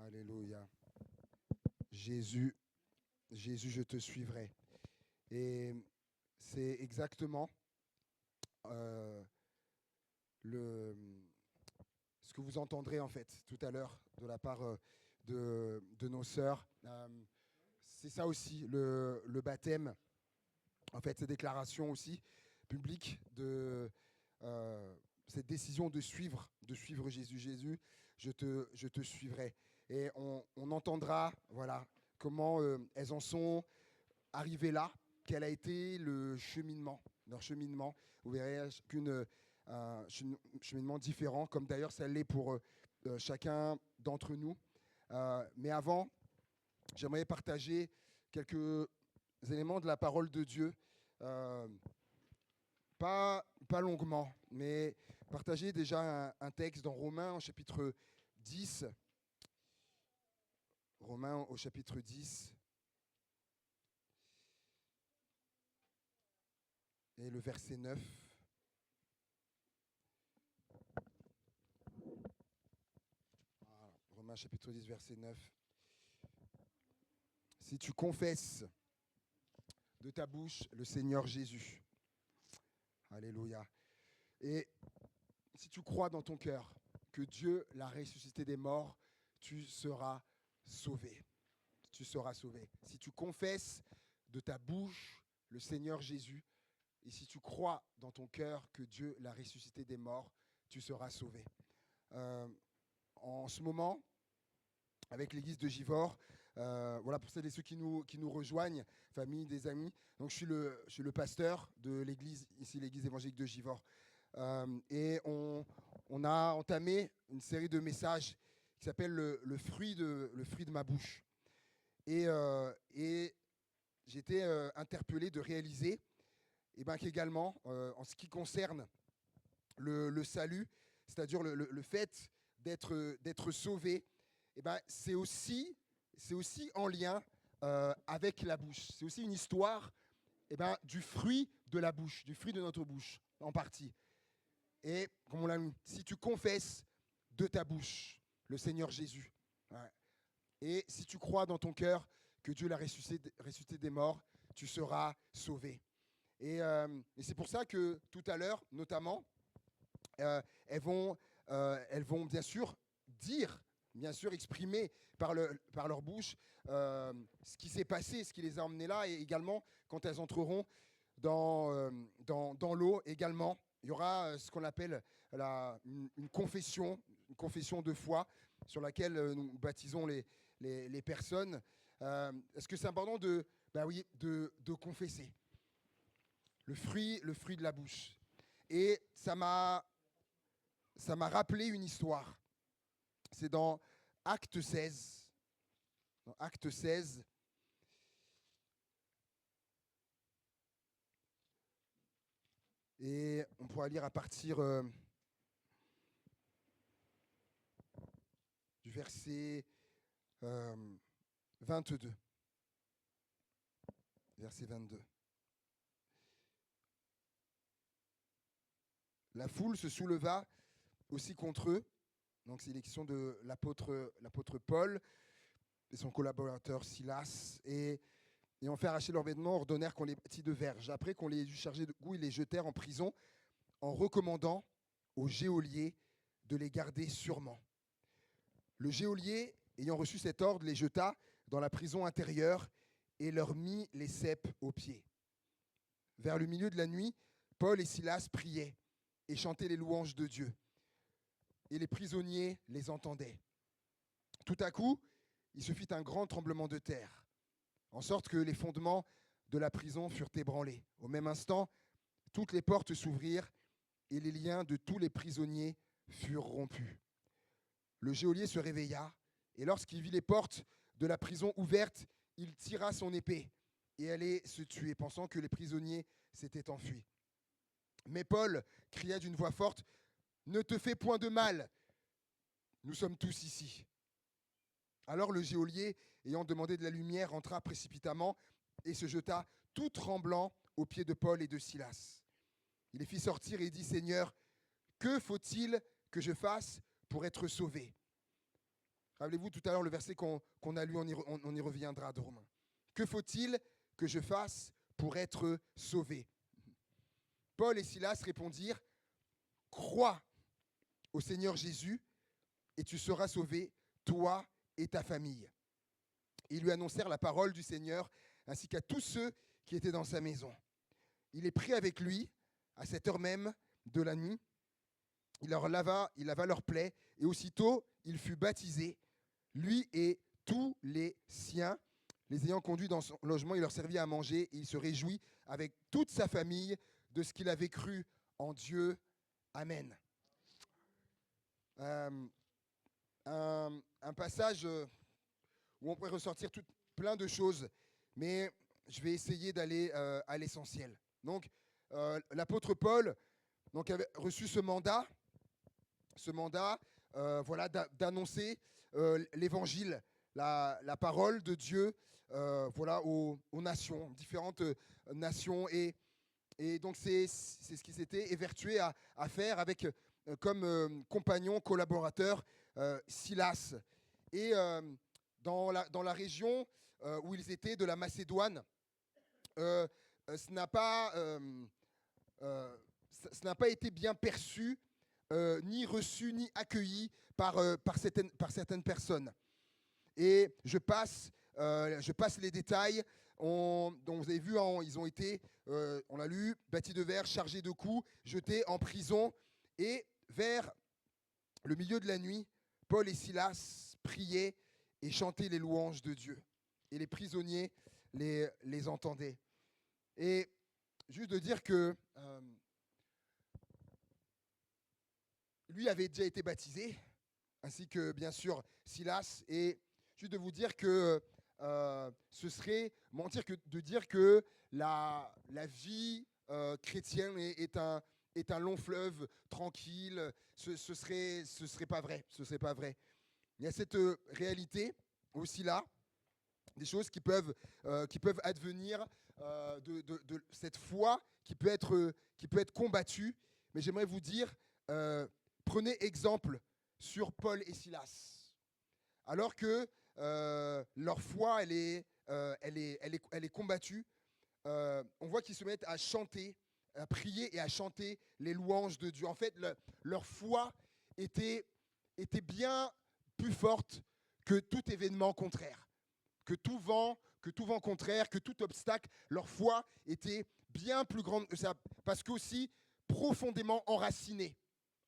Alléluia. Jésus, Jésus, je te suivrai. Et c'est exactement euh, ce que vous entendrez en fait tout à l'heure de la part de nos sœurs. C'est ça aussi, le baptême, en fait, ces déclarations aussi publiques de cette décision de suivre Jésus. Jésus, je te suivrai. Et on entendra, voilà, comment elles en sont arrivées là, quel a été le cheminement, leur cheminement. Vous verrez un cheminement différent, comme d'ailleurs ça l'est pour chacun d'entre nous. Mais avant, j'aimerais partager quelques éléments de la parole de Dieu. Euh, pas longuement, mais partager déjà un texte dans Romains au chapitre 10. Romains au chapitre 10 et le verset 9. Voilà, Romains chapitre 10, verset 9. Si tu confesses de ta bouche le Seigneur Jésus, alléluia, et si tu crois dans ton cœur que Dieu l'a ressuscité des morts, tu seras sauvé. Tu seras sauvé. Si tu confesses de ta bouche le Seigneur Jésus, et si tu crois dans ton cœur que Dieu l'a ressuscité des morts, tu seras sauvé. En ce moment, avec l'église de Givors, voilà pour celles et ceux qui nous rejoignent, famille, des amis. Donc je suis le pasteur de l'église, ici l'église évangélique de Givors. Et on a entamé une série de messages qui s'appelle le fruit de ma bouche. Et j'ai été interpellé de réaliser qu'également, en ce qui concerne le salut, c'est-à-dire le fait d'être sauvé, c'est aussi en lien avec la bouche. C'est aussi une histoire du fruit de la bouche, du fruit de notre bouche, en partie. Et comme on l'a dit, si tu confesses de ta bouche le Seigneur Jésus, ouais, et si tu crois dans ton cœur que Dieu l'a ressuscité des morts, tu seras sauvé. Et c'est pour ça que tout à l'heure, notamment, elles vont bien sûr dire, bien sûr exprimer par leur bouche ce qui s'est passé, ce qui les a emmenés là, et également quand elles entreront dans l'eau également. Il y aura ce qu'on appelle une confession de foi sur laquelle nous baptisons les personnes. Est-ce que c'est important de confesser le fruit de la bouche? Et ça m'a rappelé une histoire. C'est dans Acte 16. Dans Acte 16. Et on pourra lire à partir du verset 22. Verset 22. La foule se souleva aussi contre eux. Donc c'est l'élection de l'apôtre Paul et son collaborateur Silas. Et ayant fait arracher leurs vêtements, ordonnèrent qu'on les bâtit de verges. Après qu'on les eut chargés de coups, ils les jetèrent en prison en recommandant au geôlier de les garder sûrement. Le geôlier, ayant reçu cet ordre, les jeta dans la prison intérieure et leur mit les ceps aux pieds. Vers le milieu de la nuit, Paul et Silas priaient et chantaient les louanges de Dieu. Et les prisonniers les entendaient. Tout à coup, il se fit un grand tremblement de terre, en sorte que les fondements de la prison furent ébranlés. Au même instant, toutes les portes s'ouvrirent et les liens de tous les prisonniers furent rompus. Le geôlier se réveilla et lorsqu'il vit les portes de la prison ouvertes, il tira son épée et allait se tuer, pensant que les prisonniers s'étaient enfuis. Mais Paul cria d'une voix forte : « Ne te fais point de mal, nous sommes tous ici. » Alors le geôlier, ayant demandé de la lumière, entra précipitamment et se jeta tout tremblant aux pieds de Paul et de Silas. Il les fit sortir et dit : « Seigneur, que faut-il que je fasse pour être sauvé ?» Rappelez-vous tout à l'heure le verset qu'on a lu, on y reviendra de Romains. Que faut-il que je fasse pour être sauvé? Paul et Silas répondirent, crois au Seigneur Jésus et tu seras sauvé, toi et ta famille. Et ils lui annoncèrent la parole du Seigneur ainsi qu'à tous ceux qui étaient dans sa maison. Il les prit avec lui à cette heure même de la nuit. Il lava leurs plaies et aussitôt il fut baptisé, lui et tous les siens. Les ayant conduits dans son logement, il leur servit à manger et il se réjouit avec toute sa famille de ce qu'il avait cru en Dieu. Amen. Un passage où on pourrait ressortir plein de choses, mais je vais essayer d'aller à l'essentiel. Donc, l'apôtre Paul avait reçu ce mandat voilà, d'annoncer l'évangile, la parole de Dieu voilà, aux nations, différentes nations. Et donc, c'est ce qui s'était évertué à faire avec comme compagnon, collaborateur, Silas. Et dans la région où ils étaient, de la Macédoine, ce n'a pas été bien perçu, ni reçu, ni accueilli par certaines personnes. Et je passe les détails. Donc vous avez vu, ils ont été, on l'a lu, bâtis de verre, chargés de coups, jetés en prison. Et vers le milieu de la nuit, Paul et Silas priaient et chantaient les louanges de Dieu. Et les prisonniers les entendaient. Et juste de dire que lui avait déjà été baptisé, ainsi que bien sûr Silas. Et juste de vous dire que ce serait mentir que de dire que la vie chrétienne est un long fleuve tranquille. Ce serait pas vrai. Ce serait pas vrai. Il y a cette réalité aussi là, des choses qui peuvent advenir de cette foi qui peut être combattue. Mais j'aimerais vous dire, prenez exemple sur Paul et Silas. Alors que leur foi, elle est combattue, on voit qu'ils se mettent à chanter, à prier et à chanter les louanges de Dieu. En fait, leur foi était bien plus forte que tout événement contraire, que tout vent contraire, que tout obstacle. Leur foi était bien plus grande que ça, parce qu'aussi profondément enracinée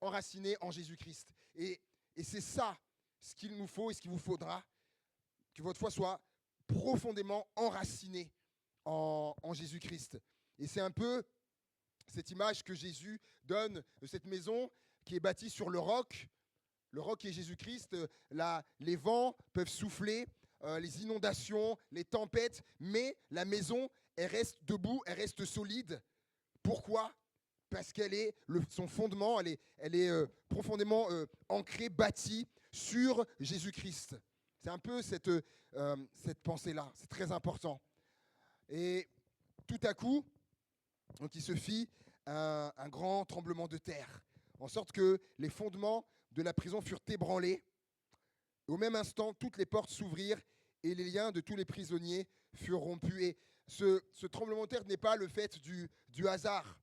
en Jésus-Christ. Et c'est ça ce qu'il nous faut et ce qu'il vous faudra, que votre foi soit profondément enracinée en Jésus-Christ. Et c'est un peu cette image que Jésus donne de cette maison qui est bâtie sur le roc. Le roc est Jésus-Christ. Les vents peuvent souffler, les inondations, les tempêtes, mais la maison, elle reste debout, elle reste solide. Pourquoi ? Parce son fondement, elle est profondément ancrée, bâtie sur Jésus-Christ. C'est un peu cette pensée-là. C'est très important. Et tout à coup, donc il se fit un grand tremblement de terre, en sorte que les fondements de la prison furent ébranlés. Au même instant, toutes les portes s'ouvrirent et les liens de tous les prisonniers furent rompus. Et ce tremblement de terre n'est pas le fait du hasard.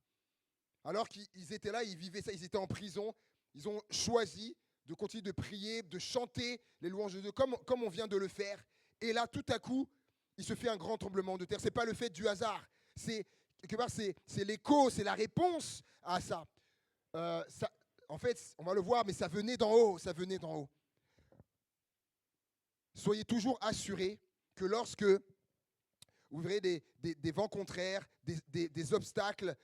Alors qu'ils étaient là, ils vivaient ça, ils étaient en prison, ils ont choisi de continuer de prier, de chanter les louanges de Dieu, comme on vient de le faire. Et là, tout à coup, il se fait un grand tremblement de terre. Ce n'est pas le fait du hasard. Quelque part, c'est l'écho, c'est la réponse à ça. En fait, on va le voir, mais ça venait d'en haut, ça venait d'en haut. Soyez toujours assurés que lorsque vous verrez des vents contraires, des obstacles,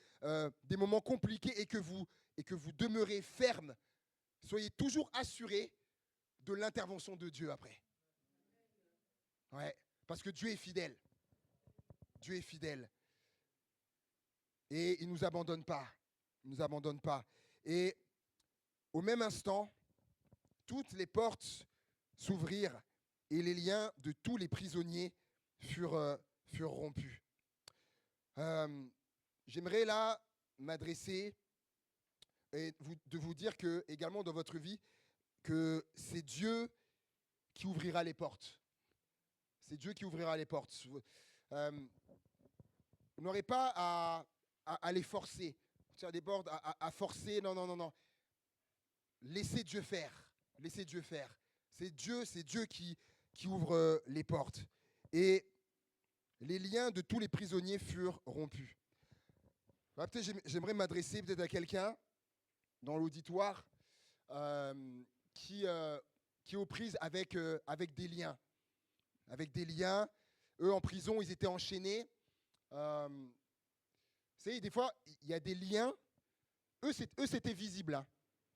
des moments compliqués et que vous demeurez ferme, soyez toujours assurés de l'intervention de Dieu après. Ouais, parce que Dieu est fidèle. Dieu est fidèle. Et il ne nous abandonne pas. Il ne nous abandonne pas. Et au même instant, toutes les portes s'ouvrirent et les liens de tous les prisonniers furent rompus. J'aimerais là m'adresser et de vous dire que, également dans votre vie, que c'est Dieu qui ouvrira les portes. C'est Dieu qui ouvrira les portes. Vous n'aurez pas à les forcer. Faire des portes, à forcer. Non, non, non, non. Laissez Dieu faire. Laissez Dieu faire. C'est Dieu qui ouvre les portes. Et les liens de tous les prisonniers furent rompus. Peut-être j'aimerais m'adresser peut-être à quelqu'un dans l'auditoire qui est aux prises avec des liens. Avec des liens. Eux, en prison, ils étaient enchaînés. Vous savez, des fois, il y a des liens. Eux, c'était visible. Hein.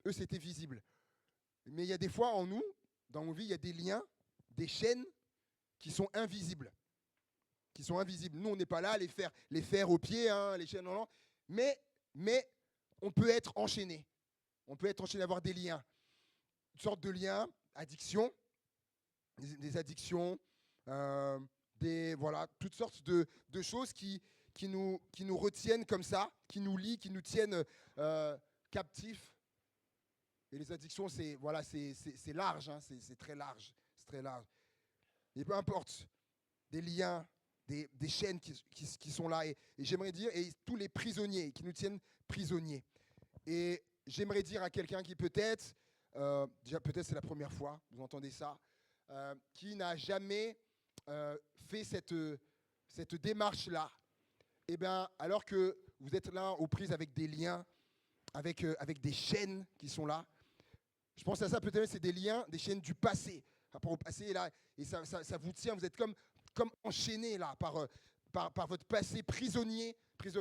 Eux, c'était visible. Mais il y a des fois, en nous, dans nos vies, il y a des liens, des chaînes qui sont invisibles. Qui sont invisibles. Nous, on n'est pas là à les faire aux pieds, hein, les chaînes, non. Mais on peut être enchaîné. On peut être enchaîné, avoir des liens. Une sorte de liens, addiction, des addictions, voilà, toutes sortes de choses qui nous retiennent comme ça, qui nous lient, qui nous tiennent captifs. Et les addictions, c'est large, hein, c'est très large. C'est très large. Et peu importe, des liens, des chaînes qui sont là. Et j'aimerais dire, et tous les prisonniers qui nous tiennent prisonniers. Et j'aimerais dire à quelqu'un qui peut-être, déjà peut-être c'est la première fois, vous entendez ça, qui n'a jamais fait cette démarche-là, eh bien, alors que vous êtes là aux prises avec des liens, avec des chaînes qui sont là, je pense à ça peut-être, c'est des liens, des chaînes du passé, rapport au passé, là, et ça vous tient, vous êtes comme enchaîné là, par votre passé, prisonnière. Vous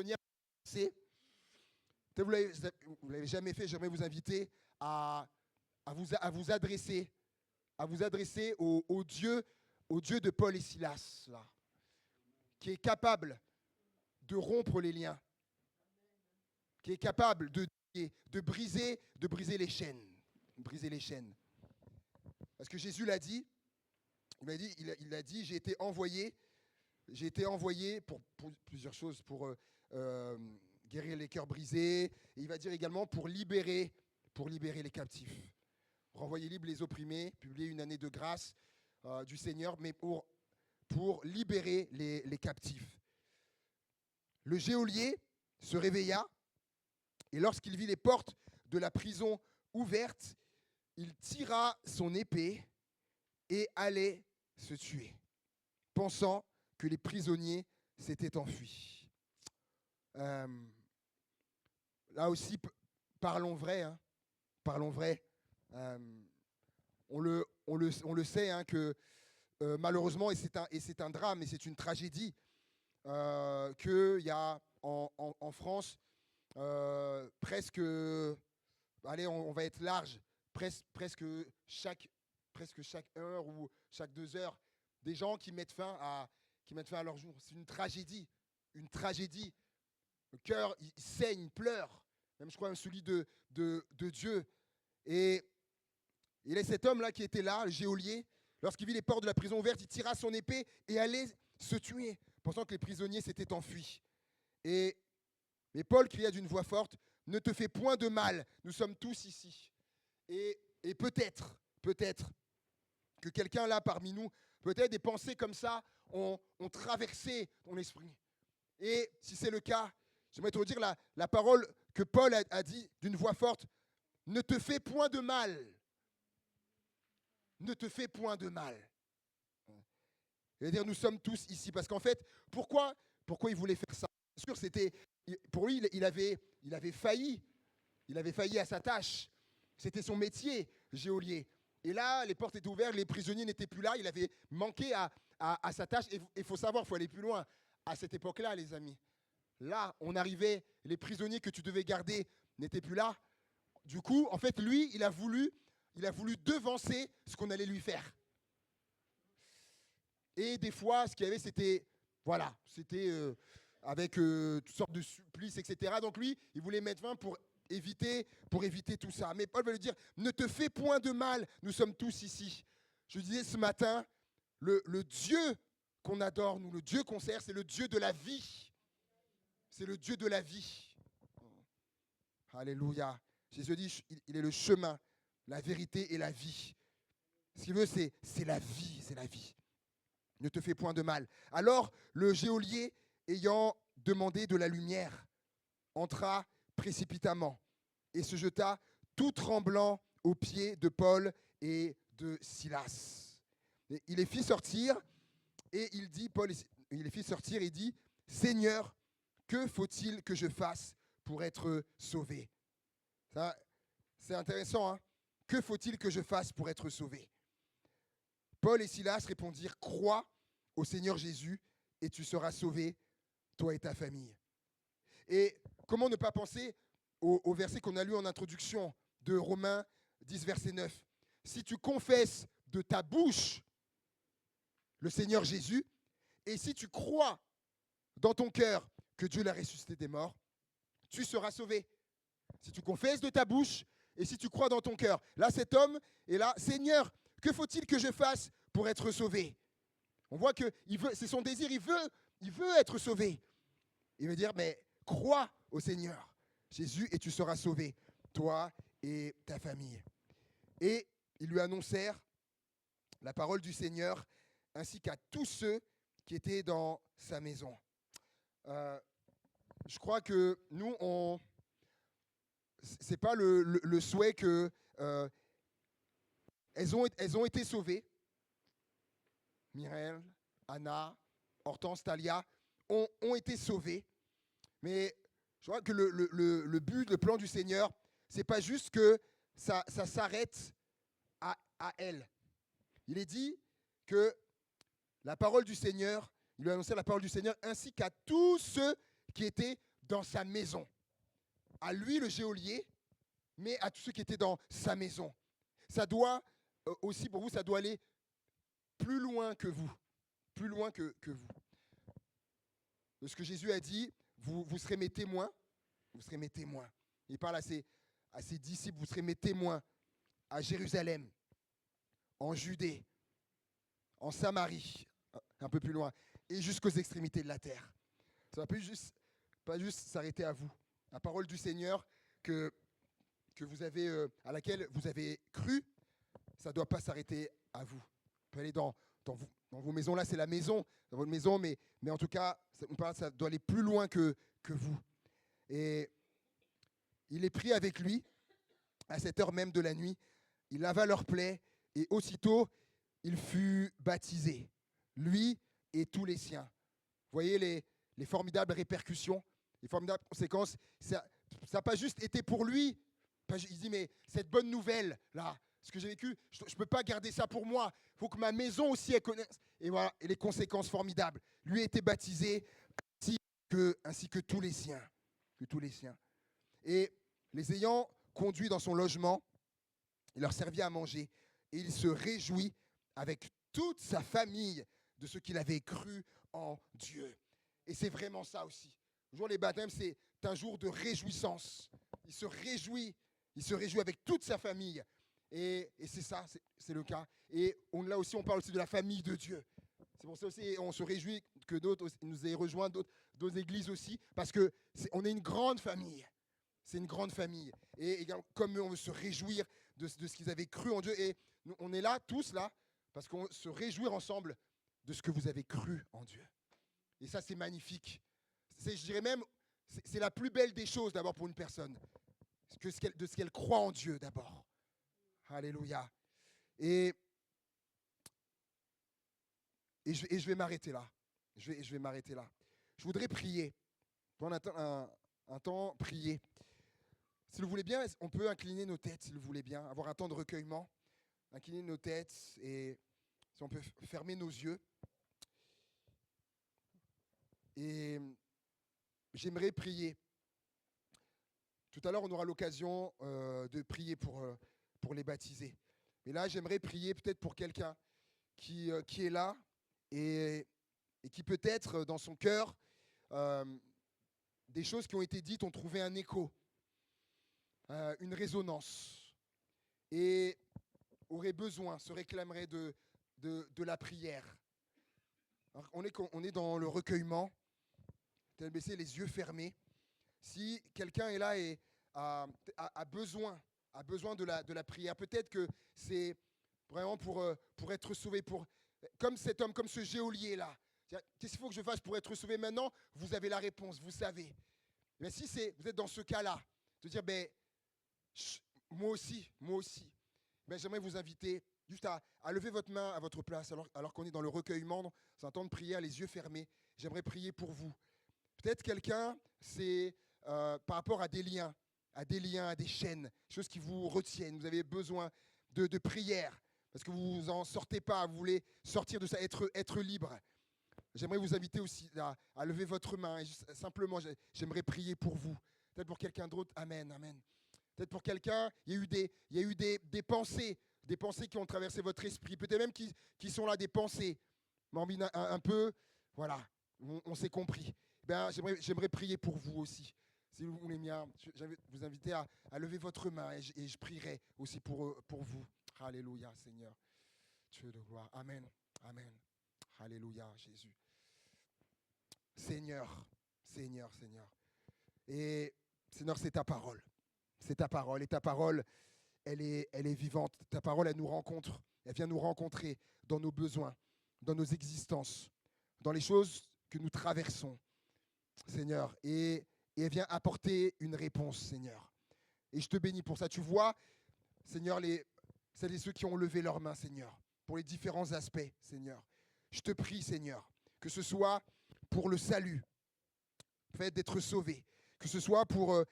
ne l'avez jamais fait, j'aimerais vous inviter à vous adresser au Dieu de Paul et Silas, là, qui est capable de rompre les liens, qui est capable de briser les chaînes. Briser les chaînes. Parce que Jésus l'a dit, il a dit, j'ai été envoyé pour plusieurs choses, pour guérir les cœurs brisés, et il va dire également pour libérer les captifs. Renvoyer libre les opprimés, publier une année de grâce du Seigneur, mais pour libérer les captifs. Le geôlier se réveilla, et lorsqu'il vit les portes de la prison ouvertes, il tira son épée et allait se tuer, pensant que les prisonniers s'étaient enfuis. Là aussi, parlons vrai. Hein, parlons vrai. On le sait hein, que malheureusement, et c'est un drame, et c'est une tragédie, qu'il y a en France presque, allez, on va être large, presque chaque heure ou chaque 2 heures, des gens qui mettent fin à leur jour. C'est une tragédie. Le cœur, il saigne, il pleure. Même, je crois, celui de Dieu. Et il est cet homme-là qui était là, le geôlier. Lorsqu'il vit les portes de la prison ouvertes, il tira son épée et allait se tuer, pensant que les prisonniers s'étaient enfuis. Mais Paul cria d'une voix forte, « Ne te fais point de mal, nous sommes tous ici. » Et peut-être que quelqu'un là parmi nous, peut-être des pensées comme ça ont traversé ton esprit. Et si c'est le cas, j'aimerais te redire la parole que Paul a dit d'une voix forte, « Ne te fais point de mal. » Ne te fais point de mal. C'est-à-dire, nous sommes tous ici. Parce qu'en fait, pourquoi il voulait faire ça? Bien sûr, pour lui, il avait failli. Il avait failli à sa tâche. C'était son métier, geôlier. Et là, les portes étaient ouvertes, les prisonniers n'étaient plus là. Il avait manqué à sa tâche. Et il faut savoir, il faut aller plus loin. À cette époque-là, les amis, là, on arrivait, les prisonniers que tu devais garder n'étaient plus là. Du coup, en fait, lui, il a voulu devancer ce qu'on allait lui faire. Et des fois, ce qu'il y avait, c'était avec toutes sortes de supplices, etc. Donc lui, il voulait mettre fin pour éviter tout ça. Mais Paul veut lui dire, ne te fais point de mal, nous sommes tous ici. Je disais ce matin, le Dieu qu'on adore, nous, le Dieu qu'on sert, c'est le Dieu de la vie. C'est le Dieu de la vie. Alléluia. Jésus dit, il est le chemin, la vérité et la vie. Ce qu'il veut, c'est la vie, c'est la vie. Ne te fais point de mal. Alors, le geôlier, ayant demandé de la lumière, entra précipitamment et se jeta tout tremblant aux pieds de Paul et de Silas. Et il les fit sortir et il dit, il les fit sortir et dit, Seigneur, que faut-il que je fasse pour être sauvé? Ça, c'est intéressant, hein? Que faut-il que je fasse pour être sauvé? Paul et Silas répondirent, crois au Seigneur Jésus et tu seras sauvé, toi et ta famille. Et comment ne pas penser au verset qu'on a lu en introduction de Romains 10, verset 9. Si tu confesses de ta bouche le Seigneur Jésus, et si tu crois dans ton cœur que Dieu l'a ressuscité des morts, tu seras sauvé. Si tu confesses de ta bouche et si tu crois dans ton cœur. Là, cet homme est là, Seigneur, que faut-il que je fasse pour être sauvé? On voit que c'est son désir, il veut être sauvé. Il veut dire, mais crois au Seigneur Jésus et tu seras sauvé, toi et ta famille. Et ils lui annoncèrent la parole du Seigneur ainsi qu'à tous ceux qui étaient dans sa maison. Je crois que nous, c'est pas le souhait que elles ont été sauvées. Mireille, Anna, Hortense, Talia ont été sauvées. Mais je crois que le but, le plan du Seigneur, c'est pas juste que ça s'arrête à elle. Il est dit que la parole du Seigneur, il lui a annoncé la parole du Seigneur ainsi qu'à tous ceux qui étaient dans sa maison. À lui, le geôlier, mais à tous ceux qui étaient dans sa maison. Ça doit aussi, pour vous, ça doit aller plus loin que vous. Plus loin que vous. De ce que Jésus a dit, vous serez mes témoins. Vous serez mes témoins. Il parle à ses disciples, vous serez mes témoins à Jérusalem, en Judée, en Samarie, un peu plus loin, et jusqu'aux extrémités de la terre. Ça ne va pas juste s'arrêter à vous. La parole du Seigneur que vous avez, à laquelle vous avez cru, ça ne doit pas s'arrêter à vous. Vous pouvez aller dans vos maisons, là c'est la maison, dans votre maison, mais en tout cas, ça doit aller plus loin que vous. Et il est pris avec lui à cette heure même de la nuit. Il lava leurs plaies et aussitôt, il fut baptisé, lui et tous les siens. Vous voyez les formidables répercussions, les formidables conséquences. Ça n'a pas juste été pour lui. Il dit, mais cette bonne nouvelle, là, ce que j'ai vécu, je ne peux pas garder ça pour moi. Il faut que ma maison aussi elle connaisse. Et voilà, et les conséquences formidables. Lui a été baptisé ainsi que tous les siens. Que tous les siens. Et les ayant conduits dans son logement, il leur servit à manger. Et il se réjouit avec toute sa famille de ce qu'il avait cru en Dieu. Et c'est vraiment ça aussi. Le jour des baptêmes, c'est un jour de réjouissance. Il se réjouit avec toute sa famille. Et c'est ça, c'est le cas. Et là aussi, on parle aussi de la famille de Dieu. C'est pour ça aussi, on se réjouit que d'autres nous aient rejoints, d'autres églises aussi, parce qu'on est une grande famille. C'est une grande famille. Et comme on veut se réjouir de ce qu'ils avaient cru en Dieu. Et nous, on est là, tous là, parce qu'on se réjouit ensemble de ce que vous avez cru en Dieu. Et ça, c'est magnifique. Je dirais même, c'est la plus belle des choses d'abord pour une personne, de ce qu'elle croit en Dieu d'abord. Alléluia. Et je vais m'arrêter là. Je vais m'arrêter là. Je voudrais prier. Pendant un temps, prier. Si vous voulez bien, on peut incliner nos têtes, si vous voulez bien, avoir un temps de recueillement, incliner nos têtes et si on peut fermer nos yeux. Et j'aimerais prier. Tout à l'heure, on aura l'occasion de prier pour les baptisés. Mais là, j'aimerais prier peut-être pour quelqu'un qui est là et qui peut-être dans son cœur, des choses qui ont été dites ont trouvé un écho, une résonance, et aurait besoin, se réclamerait de la prière. Alors, on est dans le recueillement, tête baissée, les yeux fermés. Si quelqu'un est là et a besoin de la prière, peut-être que c'est vraiment pour être sauvé, comme cet homme, comme ce geôlier-là. Qu'est-ce qu'il faut que je fasse pour être sauvé maintenant? Vous avez la réponse, vous savez. Mais si vous êtes dans ce cas-là, de dire, moi aussi, j'aimerais vous inviter juste à lever votre main à votre place alors qu'on est dans le recueillement, c'est un temps de prière, les yeux fermés. J'aimerais prier pour vous. Peut-être quelqu'un, c'est par rapport à des liens, à des chaînes, choses qui vous retiennent. Vous avez besoin de prière parce que vous n'en sortez pas, vous voulez sortir de ça, être libre. J'aimerais vous inviter aussi à lever votre main et simplement, j'aimerais prier pour vous. Peut-être pour quelqu'un d'autre, amen, amen. Peut-être pour quelqu'un, il y a eu des pensées qui ont traversé votre esprit. Peut-être même qui sont là, des pensées. Un peu, voilà, on s'est compris. J'aimerais prier pour vous aussi. Si vous voulez bien, j'aimerais vous inviter à lever votre main et je prierai aussi pour vous. Alléluia, Seigneur. Dieu de gloire. Amen. Amen. Alléluia, Jésus. Seigneur. Et Seigneur, c'est ta parole. C'est ta parole. Et ta parole, elle est vivante. Ta parole, elle nous rencontre. Elle vient nous rencontrer dans nos besoins, dans nos existences, dans les choses que nous traversons, Seigneur. Et elle vient apporter une réponse, Seigneur. Et je te bénis pour ça. Tu vois, Seigneur, celles et ceux qui ont levé leurs mains, Seigneur, pour les différents aspects, Seigneur. Je te prie, Seigneur, que ce soit pour le salut, le fait d'être sauvé, que ce soit pour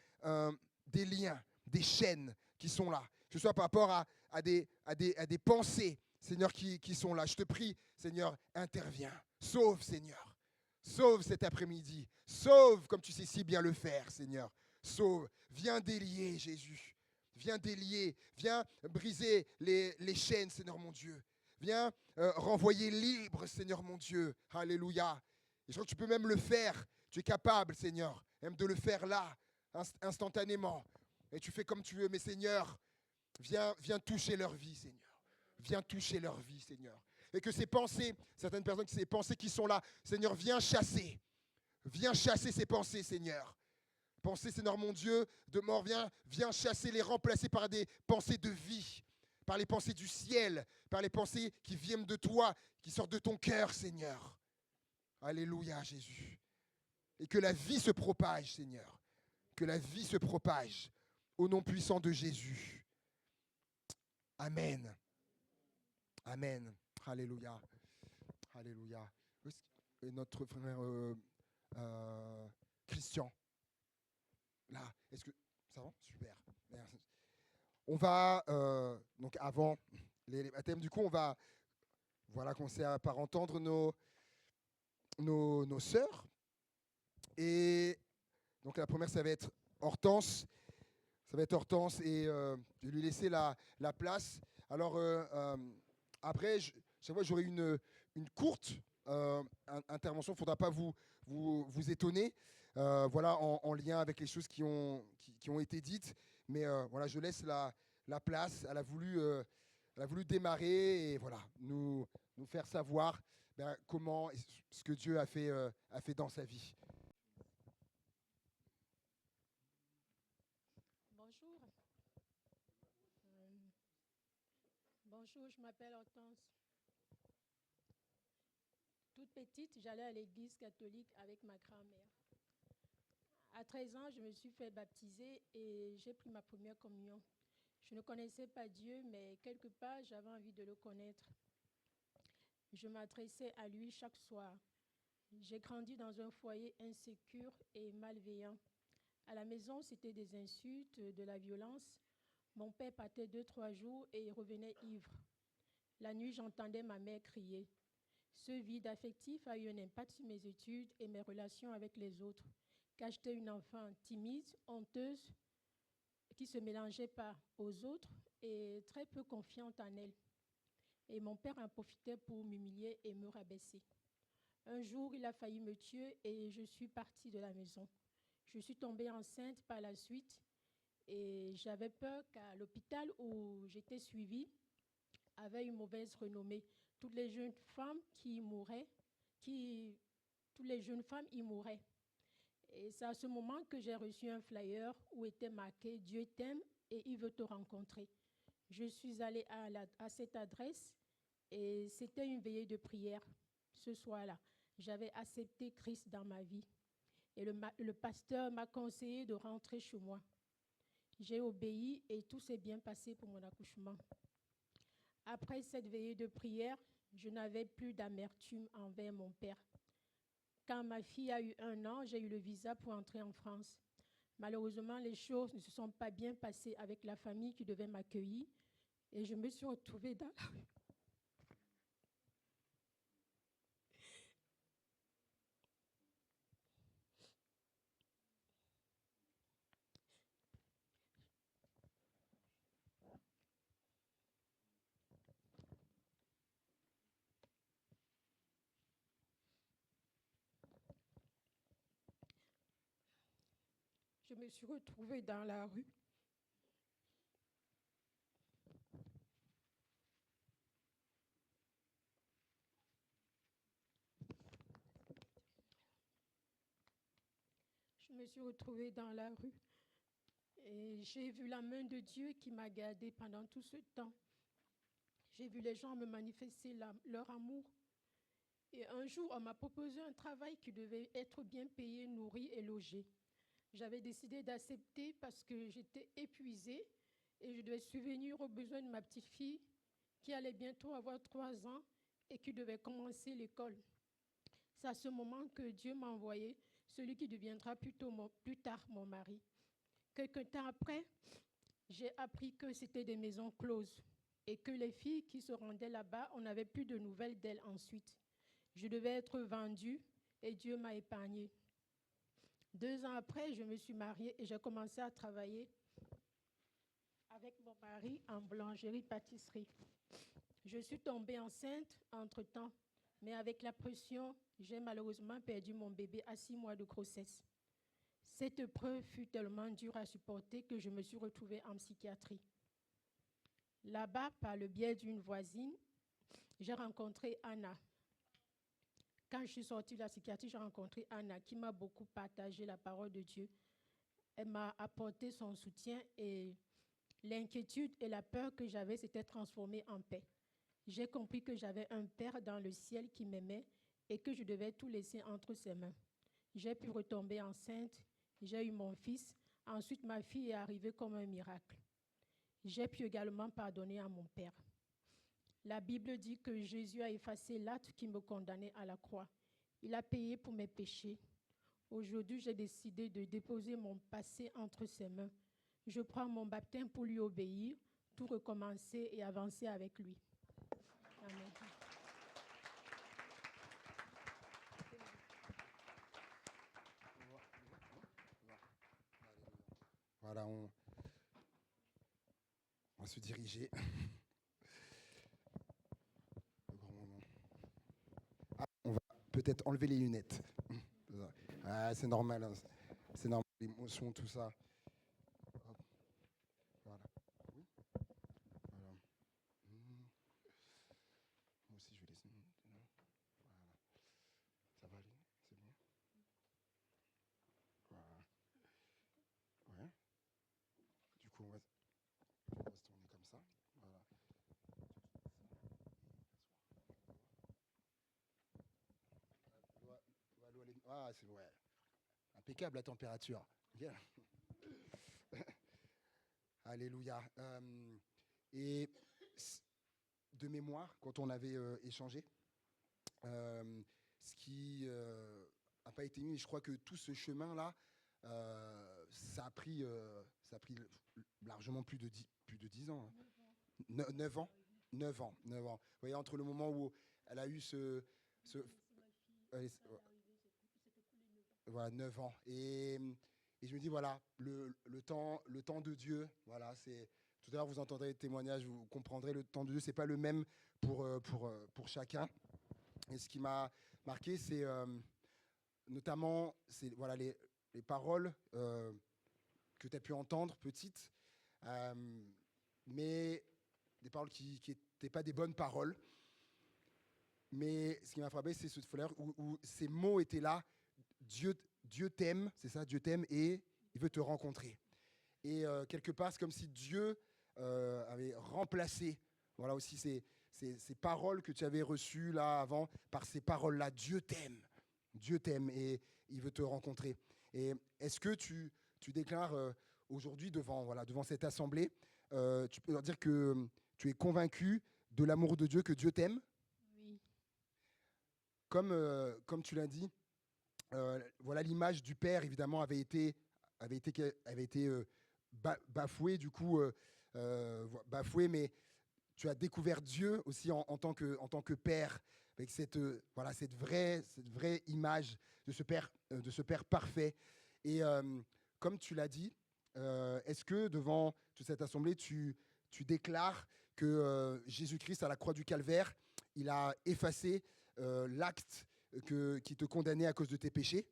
des liens, des chaînes qui sont là, que ce soit par rapport à des pensées, Seigneur, qui sont là. Je te prie, Seigneur, interviens. Sauve, Seigneur. Sauve cet après-midi. Sauve comme tu sais si bien le faire, Seigneur. Sauve. Viens délier, Jésus. Viens délier. Viens briser les chaînes, Seigneur mon Dieu. Viens renvoyer libre, Seigneur mon Dieu. Alléluia. Et je crois que tu peux même le faire. Tu es capable, Seigneur, même de le faire là, instantanément. Et tu fais comme tu veux. Mais Seigneur, viens toucher leur vie, Seigneur. Viens toucher leur vie, Seigneur. Et que ces pensées, certaines personnes, ces pensées qui sont là, Seigneur, viens chasser. Viens chasser ces pensées, Seigneur. Pensées, Seigneur mon Dieu, de mort, viens chasser, les remplacer par des pensées de vie, par les pensées du ciel, par les pensées qui viennent de toi, qui sortent de ton cœur, Seigneur. Alléluia, Jésus. Et que la vie se propage, Seigneur. Que la vie se propage au nom puissant de Jésus. Amen. Amen. Alléluia. Alléluia. Et notre frère Christian. Là, est-ce que ça va? Super. Merci. On va, donc avant les baptêmes, du coup, on va commencer par entendre nos sœurs. Et donc la première, ça va être Hortense. Ça va être Hortense et je vais lui laisser la place. Alors, après, j'aurai une courte intervention. Il ne faudra pas vous étonner. Voilà, en lien avec les choses qui ont été dites. Mais voilà, je laisse la place. Elle a voulu démarrer et voilà, nous faire savoir comment, ce que Dieu a fait dans sa vie. Bonjour. Bonjour, je m'appelle Hortense. Toute petite, j'allais à l'église catholique avec ma grand-mère. À 13 ans, je me suis fait baptiser et j'ai pris ma première communion. Je ne connaissais pas Dieu, mais quelque part, j'avais envie de le connaître. Je m'adressais à lui chaque soir. J'ai grandi dans un foyer insécure et malveillant. À la maison, c'était des insultes, de la violence. Mon père partait 2-3 jours et il revenait ivre. La nuit, j'entendais ma mère crier. Ce vide affectif a eu un impact sur mes études et mes relations avec les autres, car j'étais une enfant timide, honteuse, qui se mélangeait pas aux autres et très peu confiante en elle. Et mon père en profitait pour m'humilier et me rabaisser. Un jour, il a failli me tuer et je suis partie de la maison. Je suis tombée enceinte par la suite et j'avais peur qu'à l'hôpital où j'étais suivie avait une mauvaise renommée. Toutes les jeunes femmes y mouraient. Et c'est à ce moment que j'ai reçu un flyer où était marqué « Dieu t'aime et il veut te rencontrer ». Je suis allée à cette adresse et c'était une veillée de prière ce soir-là. J'avais accepté Christ dans ma vie et le pasteur m'a conseillé de rentrer chez moi. J'ai obéi et tout s'est bien passé pour mon accouchement. Après cette veillée de prière, je n'avais plus d'amertume envers mon père. Quand ma fille a eu 1 an, j'ai eu le visa pour entrer en France. Malheureusement, les choses ne se sont pas bien passées avec la famille qui devait m'accueillir et je me suis retrouvée dans la rue. Je me suis retrouvée dans la rue. Je me suis retrouvée dans la rue et j'ai vu la main de Dieu qui m'a gardée pendant tout ce temps. J'ai vu les gens me manifester leur amour. Et un jour, on m'a proposé un travail qui devait être bien payé, nourri et logé. J'avais décidé d'accepter parce que j'étais épuisée et je devais subvenir aux besoins de ma petite fille qui allait bientôt avoir 3 ans et qui devait commencer l'école. C'est à ce moment que Dieu m'a envoyé celui qui deviendra plus tard mon mari. Quelque temps après, j'ai appris que c'était des maisons closes et que les filles qui se rendaient là-bas, on n'avait plus de nouvelles d'elles ensuite. Je devais être vendue et Dieu m'a épargnée. 2 ans après, je me suis mariée et j'ai commencé à travailler avec mon mari en boulangerie-pâtisserie. Je suis tombée enceinte entre-temps, mais avec la pression, j'ai malheureusement perdu mon bébé à 6 mois de grossesse. Cette épreuve fut tellement dure à supporter que je me suis retrouvée en psychiatrie. Là-bas, par le biais d'une voisine, j'ai rencontré Anna. Quand je suis sortie de la psychiatrie, j'ai rencontré Anna qui m'a beaucoup partagé la parole de Dieu. Elle m'a apporté son soutien et l'inquiétude et la peur que j'avais s'étaient transformées en paix. J'ai compris que j'avais un Père dans le ciel qui m'aimait et que je devais tout laisser entre ses mains. J'ai pu retomber enceinte, j'ai eu mon fils. Ensuite, ma fille est arrivée comme un miracle. J'ai pu également pardonner à mon père. La Bible dit que Jésus a effacé l'acte qui me condamnait à la croix. Il a payé pour mes péchés. Aujourd'hui, j'ai décidé de déposer mon passé entre ses mains. Je prends mon baptême pour lui obéir, tout recommencer et avancer avec lui. Amen. Voilà, on va se diriger. Ah, on va peut-être enlever les lunettes. Ah, c'est normal, hein. C'est normal, l'émotion, tout ça. Hop. Voilà. Oui. Voilà. Moi aussi, je vais laisser. Voilà. Ça va aller? C'est bon? Voilà. Ouais. Du coup, on va se tourner comme ça. Voilà. Ah, c'est ouais. Impeccable la température. Bien. Alléluia. Et de mémoire, quand on avait échangé, ce qui n'a pas été mis, je crois que tout ce chemin-là, ça a pris largement plus de 10 ans. Hein. 9 ans. 9 ans. 9 ans. Vous voyez, entre le moment où elle a eu voilà, 9 ans. Et je me dis, voilà, le temps de Dieu, voilà, c'est. Tout à l'heure, vous entendrez le témoignage, vous comprendrez, le temps de Dieu, ce n'est pas le même pour chacun. Et ce qui m'a marqué, c'est notamment voilà, les paroles que tu as pu entendre, petites, mais des paroles qui n'étaient pas des bonnes paroles. Mais ce qui m'a frappé, c'est ce fleur où ces mots étaient là. Dieu t'aime, c'est ça, Dieu t'aime et il veut te rencontrer. Et quelque part, c'est comme si Dieu avait remplacé, voilà aussi ces paroles que tu avais reçues là avant, par ces paroles-là. Dieu t'aime et il veut te rencontrer. Et est-ce que tu déclares aujourd'hui devant cette assemblée, tu peux leur dire que tu es convaincu de l'amour de Dieu, que Dieu t'aime, Oui, comme tu l'as dit. Voilà, l'image du Père, évidemment, avait été bafouée, du coup, bafouée, mais tu as découvert Dieu aussi en tant que Père, avec cette vraie image de ce Père parfait. Et comme tu l'as dit, est-ce que devant toute cette assemblée, tu déclares que Jésus-Christ, à la croix du Calvaire, il a effacé l'acte qui te condamnait à cause de tes péchés?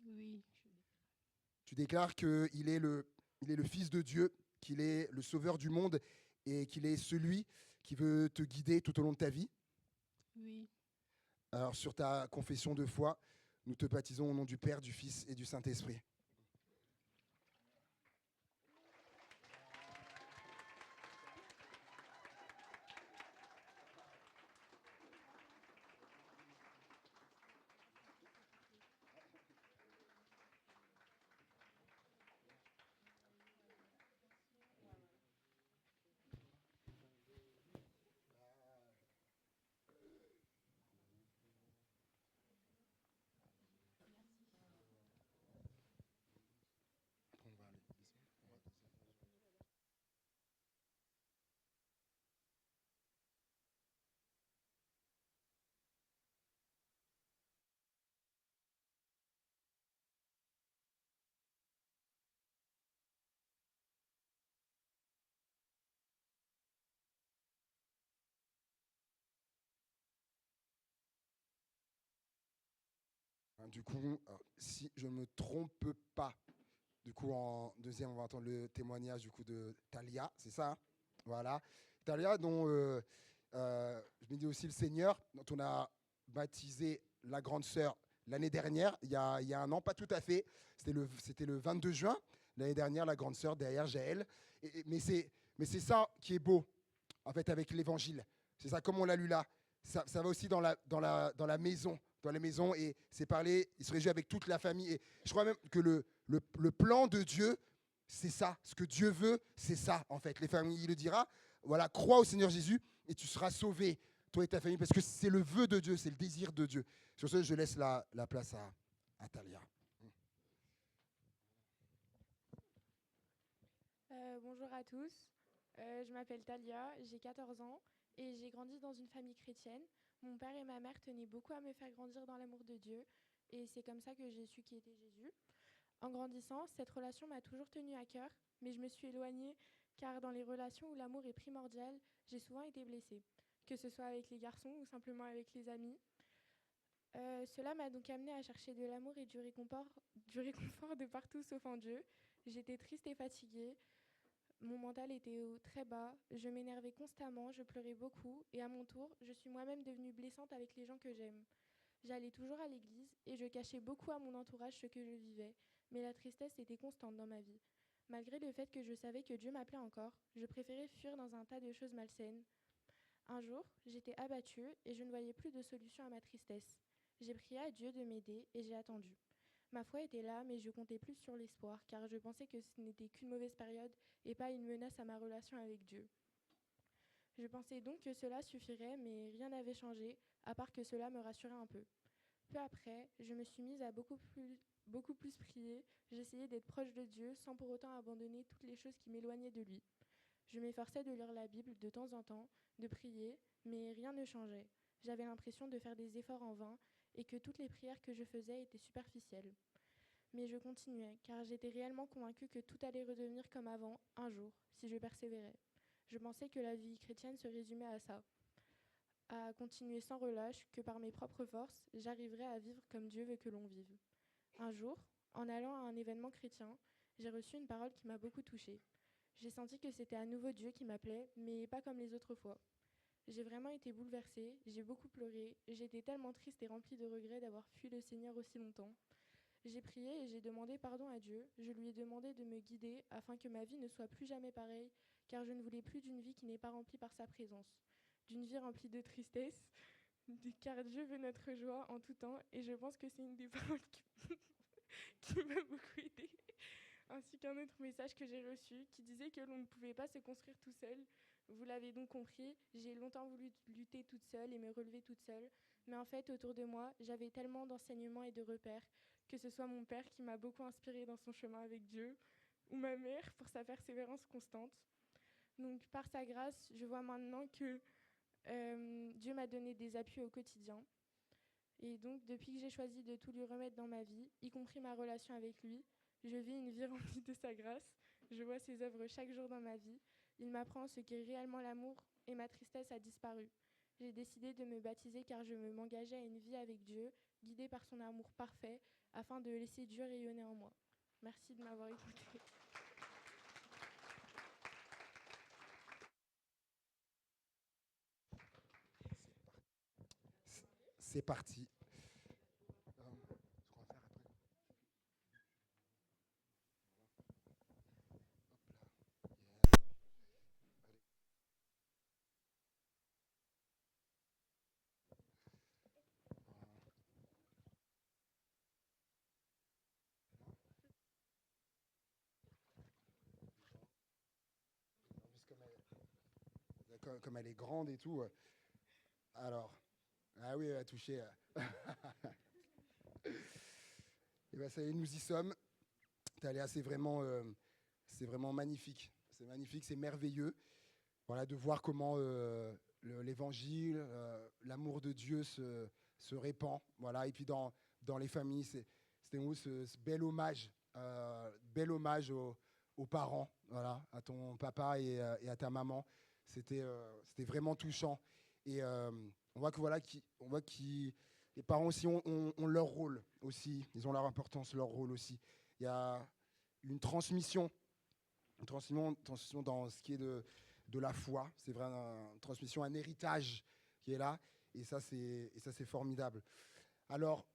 oui, Tu déclares qu'il est le Fils de Dieu, qu'il est le Sauveur du monde et qu'il est celui qui veut te guider tout au long de ta vie. oui. Alors, sur ta confession de foi, nous te baptisons au nom du Père, du Fils et du Saint-Esprit. Du coup, si je ne me trompe pas, du coup, en deuxième, on va entendre le témoignage du coup de Talia, c'est ça, hein? Voilà. Talia, dont je me dis aussi le Seigneur, dont on a baptisé la grande sœur l'année dernière, il y a un an, pas tout à fait. C'était le 22 juin l'année dernière, la grande sœur derrière Jaël. Mais c'est ça qui est beau, en fait, avec l'évangile. C'est ça, comme on l'a lu là. Ça va aussi dans la maison. Dans les maisons, et c'est parler, il se réjouit avec toute la famille. Et je crois même que le plan de Dieu, c'est ça. Ce que Dieu veut, c'est ça, en fait. Les familles, il le dira. Voilà, crois au Seigneur Jésus et tu seras sauvé, toi et ta famille, parce que c'est le vœu de Dieu, c'est le désir de Dieu. Sur ce, je laisse la place à Talia. Bonjour à tous, je m'appelle Talia, j'ai 14 ans et j'ai grandi dans une famille chrétienne. Mon père et ma mère tenaient beaucoup à me faire grandir dans l'amour de Dieu et c'est comme ça que j'ai su qui était Jésus. En grandissant, cette relation m'a toujours tenue à cœur, mais je me suis éloignée car dans les relations où l'amour est primordial, j'ai souvent été blessée, que ce soit avec les garçons ou simplement avec les amis. Cela m'a donc amenée à chercher de l'amour et du réconfort de partout sauf en Dieu. J'étais triste et fatiguée, mon mental était très bas, je m'énervais constamment, je pleurais beaucoup et à mon tour, je suis moi-même devenue blessante avec les gens que j'aime. J'allais toujours à l'église et je cachais beaucoup à mon entourage ce que je vivais, mais la tristesse était constante dans ma vie. Malgré le fait que je savais que Dieu m'appelait encore, je préférais fuir dans un tas de choses malsaines. Un jour, j'étais abattue et je ne voyais plus de solution à ma tristesse. J'ai prié à Dieu de m'aider et j'ai attendu. Ma foi était là, mais je comptais plus sur l'espoir, car je pensais que ce n'était qu'une mauvaise période et pas une menace à ma relation avec Dieu. Je pensais donc que cela suffirait, mais rien n'avait changé, à part que cela me rassurait un peu. Peu après, je me suis mise à beaucoup plus prier, j'essayais d'être proche de Dieu sans pour autant abandonner toutes les choses qui m'éloignaient de lui. Je m'efforçais de lire la Bible de temps en temps, de prier, mais rien ne changeait. J'avais l'impression de faire des efforts en vain et que toutes les prières que je faisais étaient superficielles. Mais je continuais, car j'étais réellement convaincue que tout allait redevenir comme avant, un jour, si je persévérais. Je pensais que la vie chrétienne se résumait à ça, à continuer sans relâche, que par mes propres forces, j'arriverais à vivre comme Dieu veut que l'on vive. Un jour, en allant à un événement chrétien, j'ai reçu une parole qui m'a beaucoup touchée. J'ai senti que c'était à nouveau Dieu qui m'appelait, mais pas comme les autres fois. J'ai vraiment été bouleversée, j'ai beaucoup pleuré, j'étais tellement triste et remplie de regrets d'avoir fui le Seigneur aussi longtemps. J'ai prié et j'ai demandé pardon à Dieu. Je lui ai demandé de me guider afin que ma vie ne soit plus jamais pareille, car je ne voulais plus d'une vie qui n'est pas remplie par sa présence, d'une vie remplie de tristesse, car Dieu veut notre joie en tout temps, et je pense que c'est une des paroles qui m'a beaucoup aidée, ainsi qu'un autre message que j'ai reçu qui disait que l'on ne pouvait pas se construire tout seul. Vous l'avez donc compris, j'ai longtemps voulu lutter toute seule et me relever toute seule, mais en fait, autour de moi, j'avais tellement d'enseignements et de repères, que ce soit mon père qui m'a beaucoup inspirée dans son chemin avec Dieu, ou ma mère pour sa persévérance constante. Donc, par sa grâce, je vois maintenant que Dieu m'a donné des appuis au quotidien. Et donc, depuis que j'ai choisi de tout lui remettre dans ma vie, y compris ma relation avec lui, je vis une vie remplie de sa grâce. Je vois ses œuvres chaque jour dans ma vie. Il m'apprend ce qu'est réellement l'amour et ma tristesse a disparu. J'ai décidé de me baptiser car je m'engageais à une vie avec Dieu, guidée par son amour parfait, afin de laisser Dieu rayonner en moi. Merci de m'avoir écouté. C'est parti. Ce qu'on va faire après. Hop là. Yes. Allez. En plus, comme elle est grande et tout. Alors, ah oui, elle a touché. Et bien, ça y est, nous y sommes. Talia, c'est vraiment magnifique. C'est magnifique, c'est merveilleux. Voilà, de voir comment l'évangile, l'amour de Dieu se répand. Voilà, et puis dans les familles, c'était ce bel hommage aux parents, voilà, à ton papa et à ta maman. C'était vraiment touchant. Et on voit que les parents aussi ont leur rôle aussi. Ils ont leur importance, leur rôle aussi. Il y a une transmission dans ce qui est de la foi. C'est vrai, une transmission, un héritage qui est là. Et ça, c'est formidable. Alors,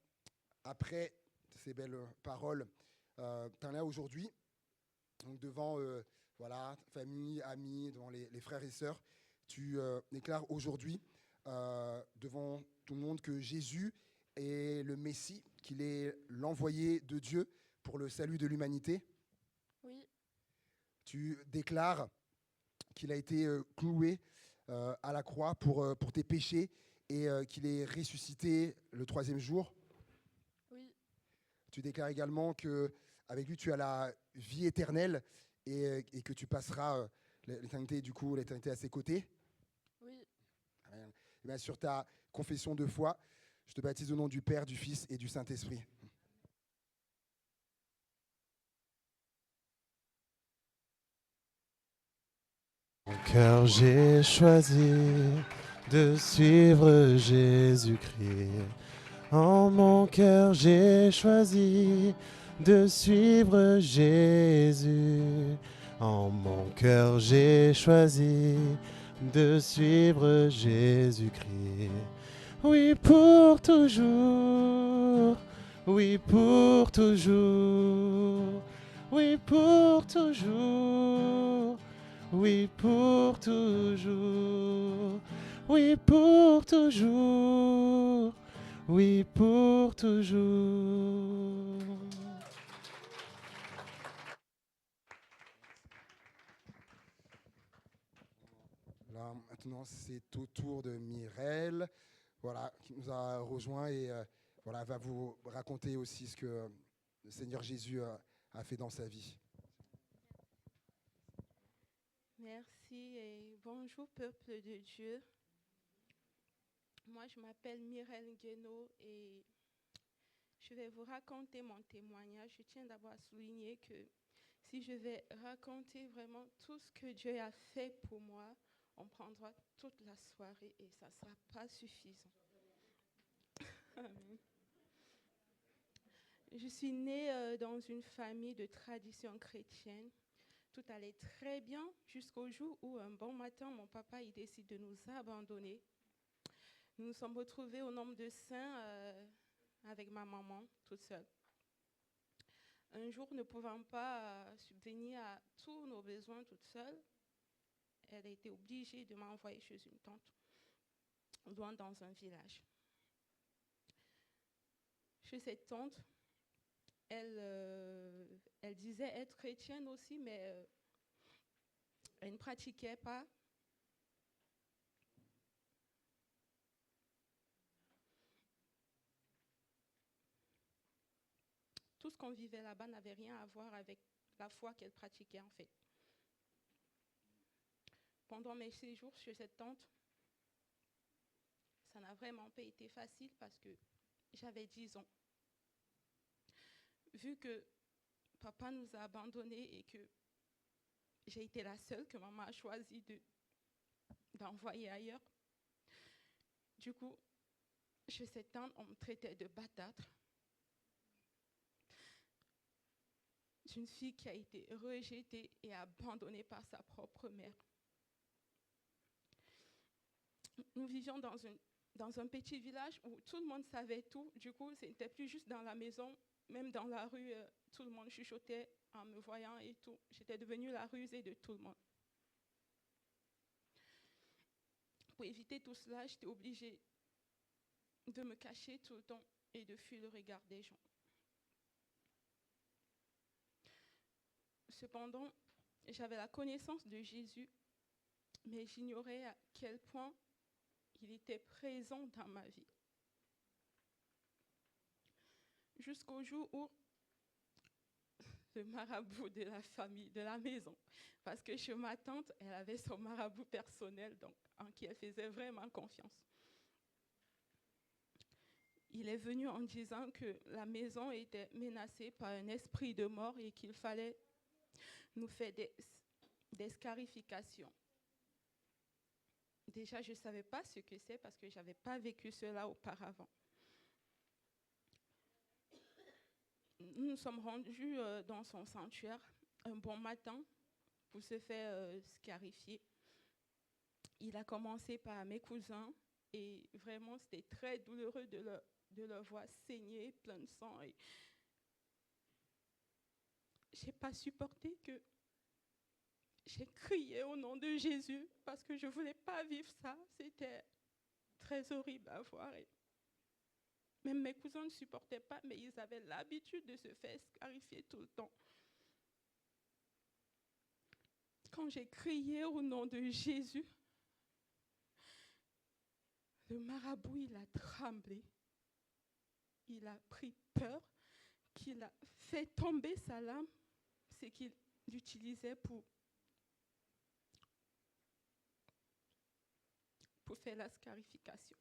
après ces belles paroles, tu en là aujourd'hui, donc devant voilà, famille, amis, devant les frères et sœurs, tu déclares aujourd'hui devant tout le monde que Jésus est le Messie, qu'il est l'envoyé de Dieu pour le salut de l'humanité. Oui, Tu déclares qu'il a été cloué à la croix pour tes péchés et qu'il est ressuscité le troisième jour. oui, Tu déclares également qu'avec lui, tu as la vie éternelle et que tu passeras l'éternité à ses côtés. oui. Amen. Et bien, sur ta confession de foi, je te baptise au nom du Père, du Fils et du Saint-Esprit. Mon cœur, j'ai choisi de suivre Jésus-Christ. En mon cœur, j'ai choisi de suivre Jésus. En mon cœur, j'ai choisi de suivre Jésus-Christ. Oui, pour toujours. Oui, pour toujours. Oui, pour toujours. Oui, pour toujours. Oui, pour toujours. Oui, pour toujours. Là, maintenant, c'est au tour de Mireille, voilà, qui nous a rejoint et voilà, va vous raconter aussi ce que le Seigneur Jésus a fait dans sa vie. Merci et bonjour peuple de Dieu. Moi je m'appelle Mireille Guénaud et je vais vous raconter mon témoignage. Je tiens d'abord à souligner que si je vais raconter vraiment tout ce que Dieu a fait pour moi, on prendra toute la soirée et ça ne sera pas suffisant. Amen. Je suis née dans une famille de tradition chrétienne. Tout allait très bien jusqu'au jour où un bon matin, mon papa il décide de nous abandonner. Nous nous sommes retrouvés au nombre de saints avec ma maman toute seule. Un jour, ne pouvant pas subvenir à tous nos besoins toute seule, elle a été obligée de m'envoyer chez une tante, loin dans un village. Chez cette tante, elle disait être chrétienne aussi, mais elle ne pratiquait pas. Tout ce qu'on vivait là-bas n'avait rien à voir avec la foi qu'elle pratiquait en fait. Pendant mes séjours chez cette tante, ça n'a vraiment pas été facile parce que j'avais 10 ans. Vu que papa nous a abandonnés et que j'ai été la seule que maman a choisi d'envoyer ailleurs, du coup, chez cette tante, on me traitait de batâtre. D'une fille qui a été rejetée et abandonnée par sa propre mère. Nous vivions dans un petit village où tout le monde savait tout. Du coup, ce n'était plus juste dans la maison, même dans la rue, tout le monde chuchotait en me voyant et tout. J'étais devenue la rusée de tout le monde. Pour éviter tout cela, j'étais obligée de me cacher tout le temps et de fuir le regard des gens. Cependant, j'avais la connaissance de Jésus, mais j'ignorais à quel point il était présent dans ma vie. Jusqu'au jour où le marabout de la famille, de la maison, parce que chez ma tante, elle avait son marabout personnel, donc en qui elle faisait vraiment confiance. Il est venu en disant que la maison était menacée par un esprit de mort et qu'il fallait nous faire des scarifications. Déjà, je ne savais pas ce que c'est parce que je n'avais pas vécu cela auparavant. Nous nous sommes rendus dans son sanctuaire un bon matin pour se faire scarifier. Il a commencé par mes cousins et vraiment c'était très douloureux de leur voir saigner, plein de sang. Et je n'ai pas supporté que j'ai crié au nom de Jésus parce que je ne voulais pas vivre ça. C'était très horrible à voir. Et même mes cousins ne supportaient pas, mais ils avaient l'habitude de se faire scarifier tout le temps. Quand j'ai crié au nom de Jésus, le marabout, il a tremblé. Il a pris peur, qu'il a fait tomber sa lame, c'est qu'il l'utilisait pour faire la scarification.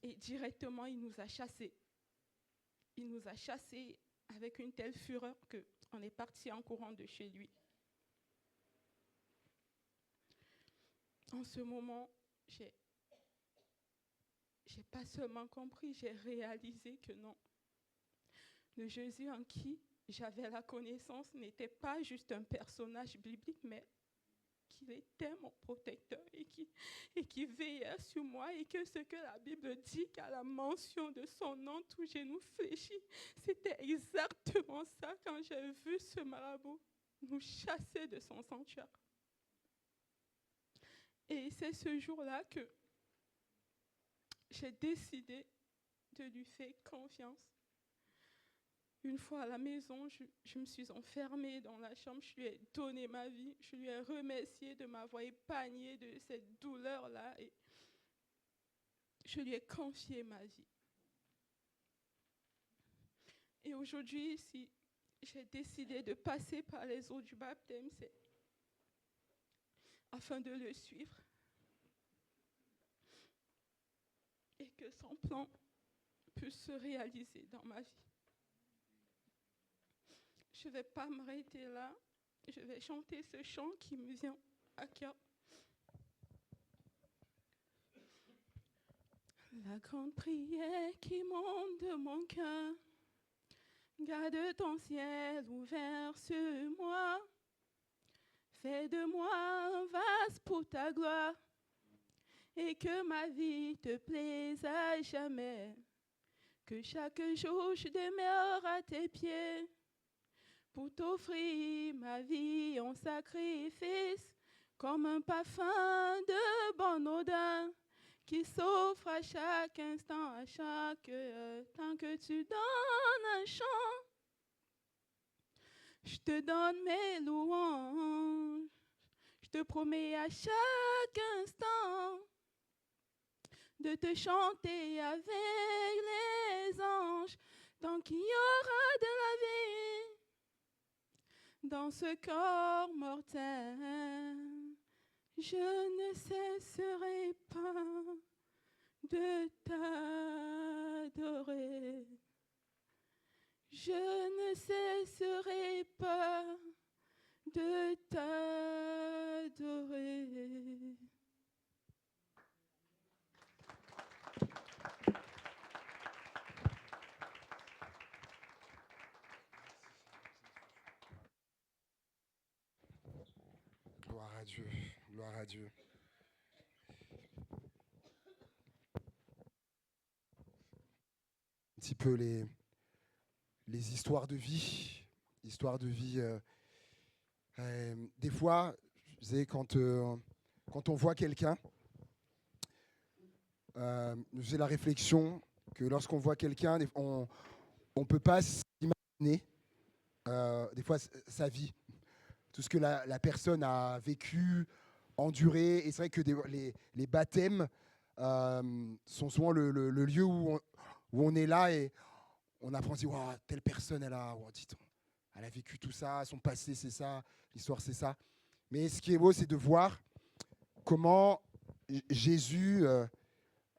Et directement, il nous a chassés. Il nous a chassés avec une telle fureur qu'on est parti en courant de chez lui. En ce moment, j'ai pas seulement compris, j'ai réalisé que non. Le Jésus en qui j'avais la connaissance n'était pas juste un personnage biblique, mais qu'il était mon protecteur et qui veillait sur moi et que ce que la Bible dit qu'à la mention de son nom, tout genou fléchit. C'était exactement ça quand j'ai vu ce marabout nous chasser de son sanctuaire. Et c'est ce jour-là que j'ai décidé de lui faire confiance. Une fois à la maison, je me suis enfermée dans la chambre, je lui ai donné ma vie, je lui ai remercié de m'avoir épargné de cette douleur-là et je lui ai confié ma vie. Et aujourd'hui, si j'ai décidé de passer par les eaux du baptême, c'est afin de le suivre et que son plan puisse se réaliser dans ma vie. Je ne vais pas m'arrêter là. Je vais chanter ce chant qui me vient à cœur. La grande prière qui monte de mon cœur, garde ton ciel ouvert sur moi. Fais de moi un vase pour ta gloire et que ma vie te plaise à jamais. Que chaque jour je demeure à tes pieds. pour t'offrir ma vie en sacrifice, comme un parfum de bonne odeur qui s'offre à chaque instant, à chaque heure, tant que tu donnes un chant. Je te donne mes louanges, je te promets à chaque instant de te chanter avec les anges, tant qu'il y aura de la vie dans ce corps mortel. Je ne cesserai pas de t'adorer. Je ne cesserai pas de t'adorer. Gloire à Dieu, gloire à Dieu. Un petit peu les histoires de vie. Des fois, je disais, quand on voit quelqu'un, j'ai la réflexion que lorsqu'on voit quelqu'un, on ne peut pas s'imaginer des fois sa vie, tout ce que la personne a vécu, enduré. Et c'est vrai que les baptêmes sont souvent le lieu où on est là et on apprend à dire, wow, telle personne, elle a vécu tout ça, son passé, c'est ça, l'histoire, c'est ça. Mais ce qui est beau, c'est de voir comment Jésus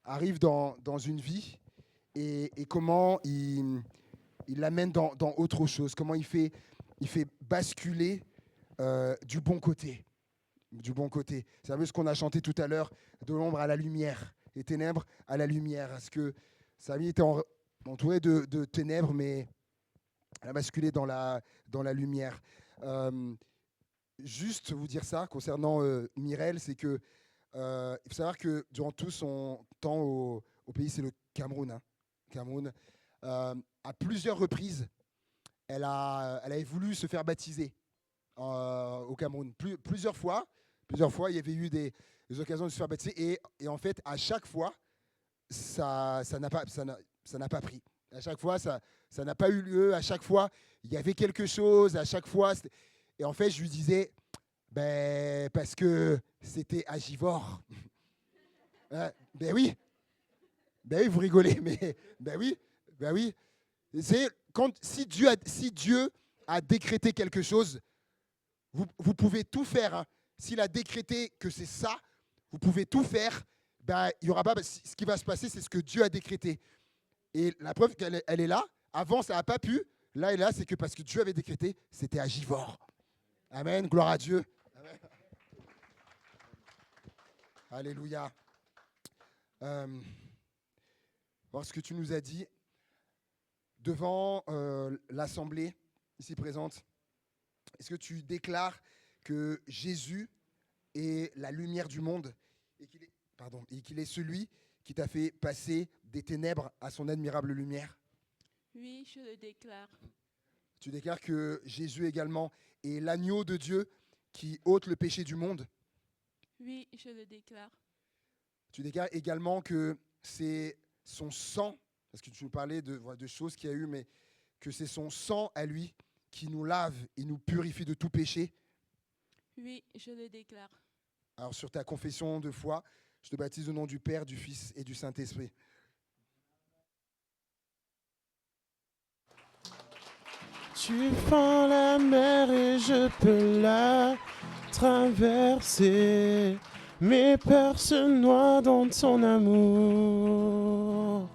arrive dans une vie et comment il l'amène dans autre chose, comment il fait basculer du bon côté. C'est un peu ce qu'on a chanté tout à l'heure, de l'ombre à la lumière, des ténèbres à la lumière. Parce que sa vie était entourée de ténèbres, mais elle a basculé dans la lumière. Juste vous dire ça concernant Mirelle, c'est que il faut savoir que durant tout son temps au pays, c'est le Cameroun. À plusieurs reprises, elle avait voulu se faire baptiser au Cameroun. Plusieurs fois, il y avait eu des occasions de se faire baptiser. Et en fait, à chaque fois, ça n'a pas pris. À chaque fois, ça n'a pas eu lieu. À chaque fois, il y avait quelque chose. À chaque fois, et en fait, je lui disais, parce que c'était agivore. Ben oui, vous rigolez, mais ben oui. C'est si Dieu a décrété quelque chose, vous pouvez tout faire. Hein. S'il a décrété que c'est ça, vous pouvez tout faire. Il y aura pas. Ce qui va se passer, c'est ce que Dieu a décrété. Et la preuve qu'elle est là. Avant, ça n'a pas pu. Là et là, c'est que parce que Dieu avait décrété, c'était agivore. Amen. Gloire à Dieu. Amen. Alléluia. Voir ce que tu nous as dit devant l'assemblée ici présente. Est-ce que tu déclares que Jésus est la lumière du monde et qu'il est celui qui t'a fait passer des ténèbres à son admirable lumière? Oui, je le déclare. Tu déclares que Jésus également est l'agneau de Dieu qui ôte le péché du monde? Oui, je le déclare. Tu déclares également que c'est son sang, parce que tu nous parlais de choses qu'il y a eu, mais que c'est son sang à lui qui nous lave et nous purifie de tout péché? Oui, je le déclare. Alors sur ta confession de foi, je te baptise au nom du Père, du Fils et du Saint-Esprit. Tu fends la mer et je peux la traverser. Mes peurs se noient dans ton amour.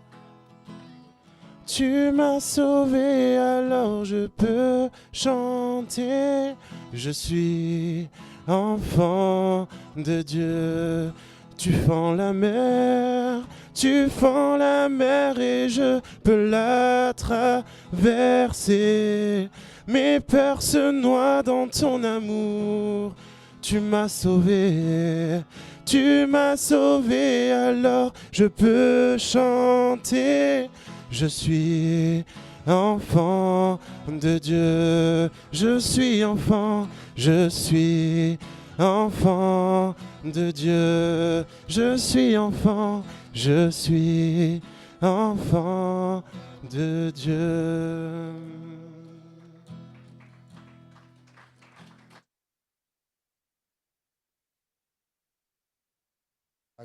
Tu m'as sauvé, alors je peux chanter. Je suis enfant de Dieu. Tu fends la mer et je peux la traverser. Mes peurs se noient dans ton amour. Tu m'as sauvé, alors je peux chanter. Je suis enfant de Dieu. Je suis enfant, je suis enfant de Dieu. Je suis enfant, je suis enfant de Dieu.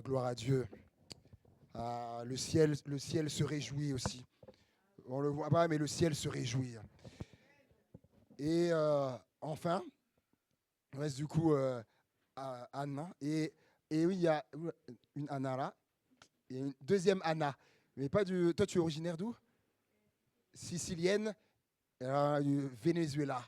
Gloire à Dieu. Le ciel se réjouit aussi. On le voit pas, mais le ciel se réjouit. Et enfin, il reste du coup Anna. Et oui, il y a une Anna là. Et une deuxième Anna. Mais pas du. Toi, tu es originaire d'où? Sicilienne, du Venezuela.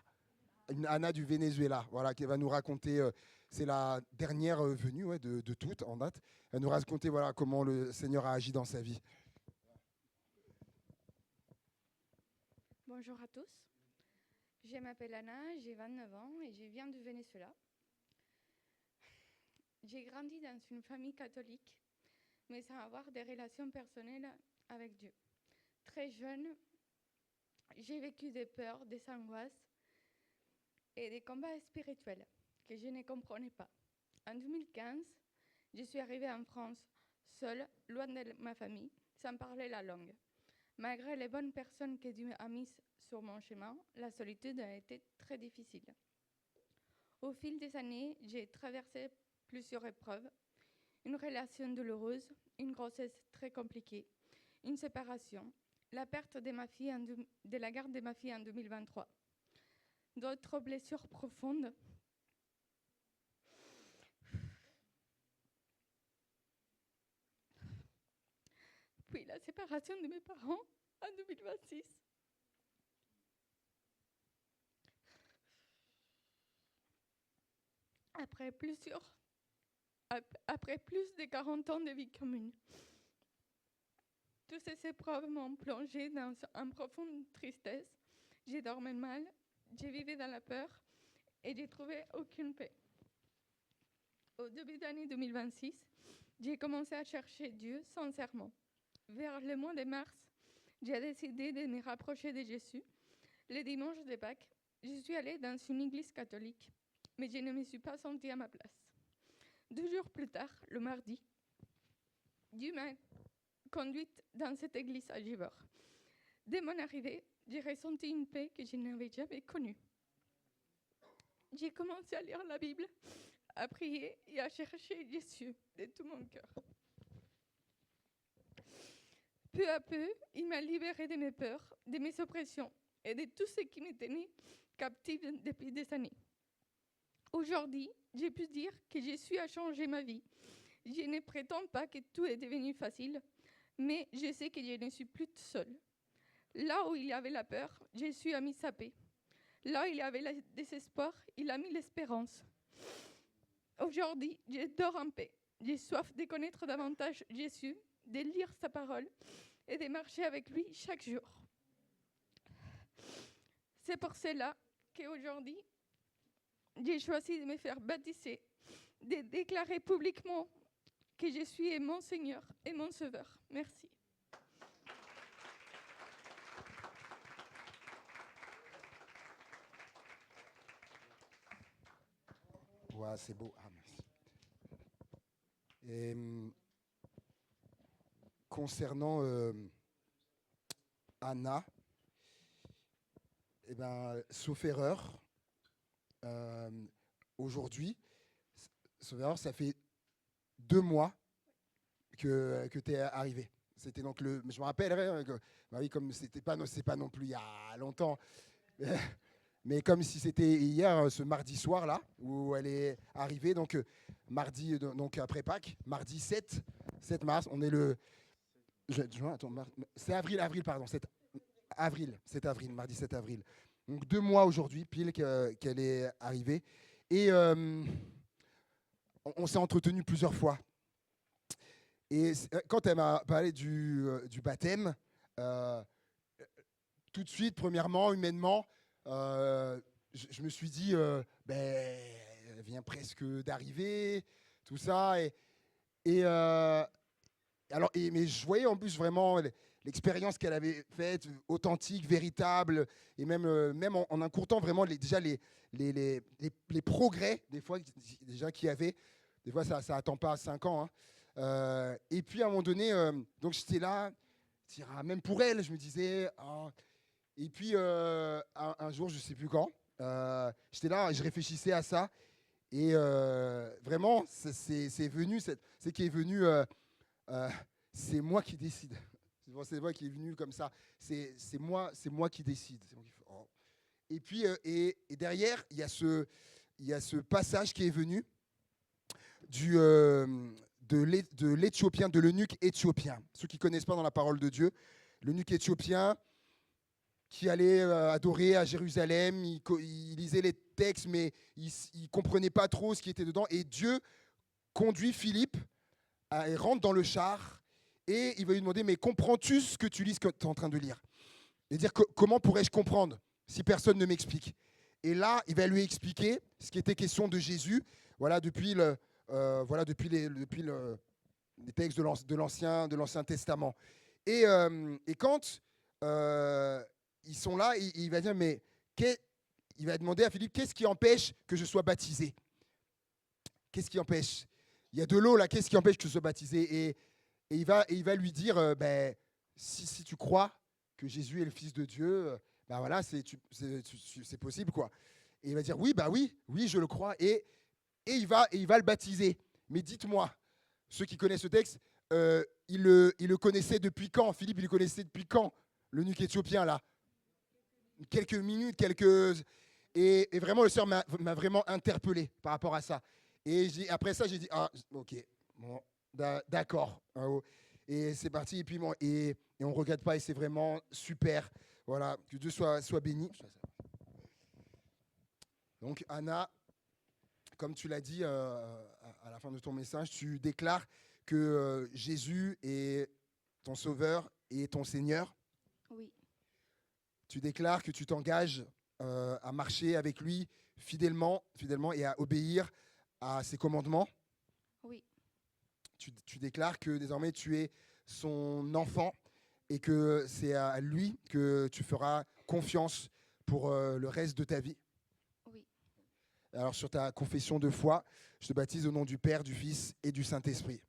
Une Anna du Venezuela, voilà, qui va nous raconter. C'est la dernière venue de toutes en date. Elle va nous raconter voilà, comment le Seigneur a agi dans sa vie. Bonjour à tous. Je m'appelle Anna, j'ai 29 ans et je viens du Venezuela. J'ai grandi dans une famille catholique, mais sans avoir des relations personnelles avec Dieu. Très jeune, j'ai vécu des peurs, des angoisses et des combats spirituels que je ne comprenais pas. En 2015, je suis arrivée en France seule, loin de ma famille, sans parler la langue. Malgré les bonnes personnes que Dieu a mises sur mon chemin, la solitude a été très difficile. Au fil des années, j'ai traversé plusieurs épreuves, une relation douloureuse, une grossesse très compliquée, une séparation, la perte de la garde de ma fille en 2023, d'autres blessures profondes, puis la séparation de mes parents en 2026. Après plus de 40 ans de vie commune. Toutes ces épreuves m'ont plongée dans une profonde tristesse. J'ai dormi mal, j'ai vécu dans la peur et j'ai trouvé aucune paix. Au début de l'année 2026, j'ai commencé à chercher Dieu sincèrement. Vers le mois de mars, j'ai décidé de me rapprocher de Jésus. Le dimanche de Pâques, je suis allée dans une église catholique, mais je ne me suis pas sentie à ma place. 2 jours plus tard, le mardi, Dieu m'a conduite dans cette église à Givor. Dès mon arrivée, j'ai ressenti une paix que je n'avais jamais connue. J'ai commencé à lire la Bible, à prier et à chercher Jésus de tout mon cœur. Peu à peu, il m'a libérée de mes peurs, de mes oppressions et de tout ce qui me tenait captive depuis des années. Aujourd'hui, j'ai pu dire que Jésus a changé ma vie. Je ne prétends pas que tout est devenu facile, mais je sais que je ne suis plus seule. Là où il y avait la peur, Jésus a mis sa paix. Là où il y avait le désespoir, il a mis l'espérance. Aujourd'hui, je dors en paix. J'ai soif de connaître davantage Jésus, de lire sa parole et de marcher avec lui chaque jour. C'est pour cela qu'aujourd'hui, j'ai choisi de me faire baptiser, de déclarer publiquement que je suis mon Seigneur et mon Sauveur. Merci. Ouais, c'est beau. Ah, merci. Et, concernant Anna, eh ben, sauf erreur, aujourd'hui, sauf erreur, ça fait 2 mois que tu es arrivé. C'était donc je me rappelle, bah oui, comme c'est pas non plus il y a longtemps, mais comme si c'était hier, ce mardi soir là, où elle est arrivée, donc mardi, donc après Pâques, mardi 7 mars, on est le c'est avril, pardon, 7 avril, mardi 7 avril. Donc 2 mois aujourd'hui, pile qu'elle est arrivée. Et on s'est entretenu plusieurs fois. Et quand elle m'a parlé du baptême, tout de suite, premièrement, humainement, je me suis dit, elle vient presque d'arriver, tout ça. Mais je voyais en plus vraiment l'expérience qu'elle avait faite, authentique, véritable, et même en encurtant vraiment déjà les progrès, des fois, déjà qu'il y avait. Des fois, ça n'attend pas 5 ans. Hein. Et puis, à un moment donné, donc j'étais là, même pour elle, je me disais... Oh. Et puis, un jour, je ne sais plus quand, j'étais là, je réfléchissais à ça. Et vraiment, c'est venu, c'est qui est venu, c'est moi qui décide. C'est moi qui est venu comme ça. C'est moi qui décide. Et puis, et derrière, il y a ce passage qui est venu de l'Éthiopien, de l'eunuque éthiopien. Ceux qui ne connaissent pas dans la parole de Dieu, l'eunuque éthiopien qui allait adorer à Jérusalem, il lisait les textes, mais il ne comprenait pas trop ce qui était dedans. Et Dieu conduit Philippe, il rentre dans le char, et il va lui demander, mais comprends-tu ce que tu lis, ce que tu es en train de lire? Et dire, comment pourrais-je comprendre si personne ne m'explique? Et là, il va lui expliquer ce qui était question de Jésus, voilà, depuis les textes de l'Ancien Testament. Et quand ils sont là, il va dire, mais il va demander à Philippe, qu'est-ce qui empêche que je sois baptisé? Qu'est-ce qui empêche? Il y a de l'eau là, qu'est-ce qui empêche que je sois baptisé? Et il va lui dire, si tu crois que Jésus est le Fils de Dieu, voilà, c'est possible, quoi. Et il va dire, oui, je le crois. Et il va le baptiser. Mais dites-moi, ceux qui connaissent ce texte, il le connaissait depuis quand? Philippe, il le connaissait depuis quand? L'eunuque éthiopien, là. Quelques minutes, Et vraiment, le Seigneur m'a vraiment interpellé par rapport à ça. Et après ça, j'ai dit, ok, bon, d'accord. Et c'est parti. Et puis, et on ne regrette pas. Et c'est vraiment super. Voilà, que Dieu soit béni. Donc, Anna, comme tu l'as dit à la fin de ton message, tu déclares que Jésus est ton Sauveur et ton Seigneur. Oui. Tu déclares que tu t'engages à marcher avec lui fidèlement et à obéir à ses commandements. Oui. Tu déclares que désormais tu es son enfant et que c'est à lui que tu feras confiance pour le reste de ta vie. Oui. Alors sur ta confession de foi, je te baptise au nom du Père, du Fils et du Saint-Esprit.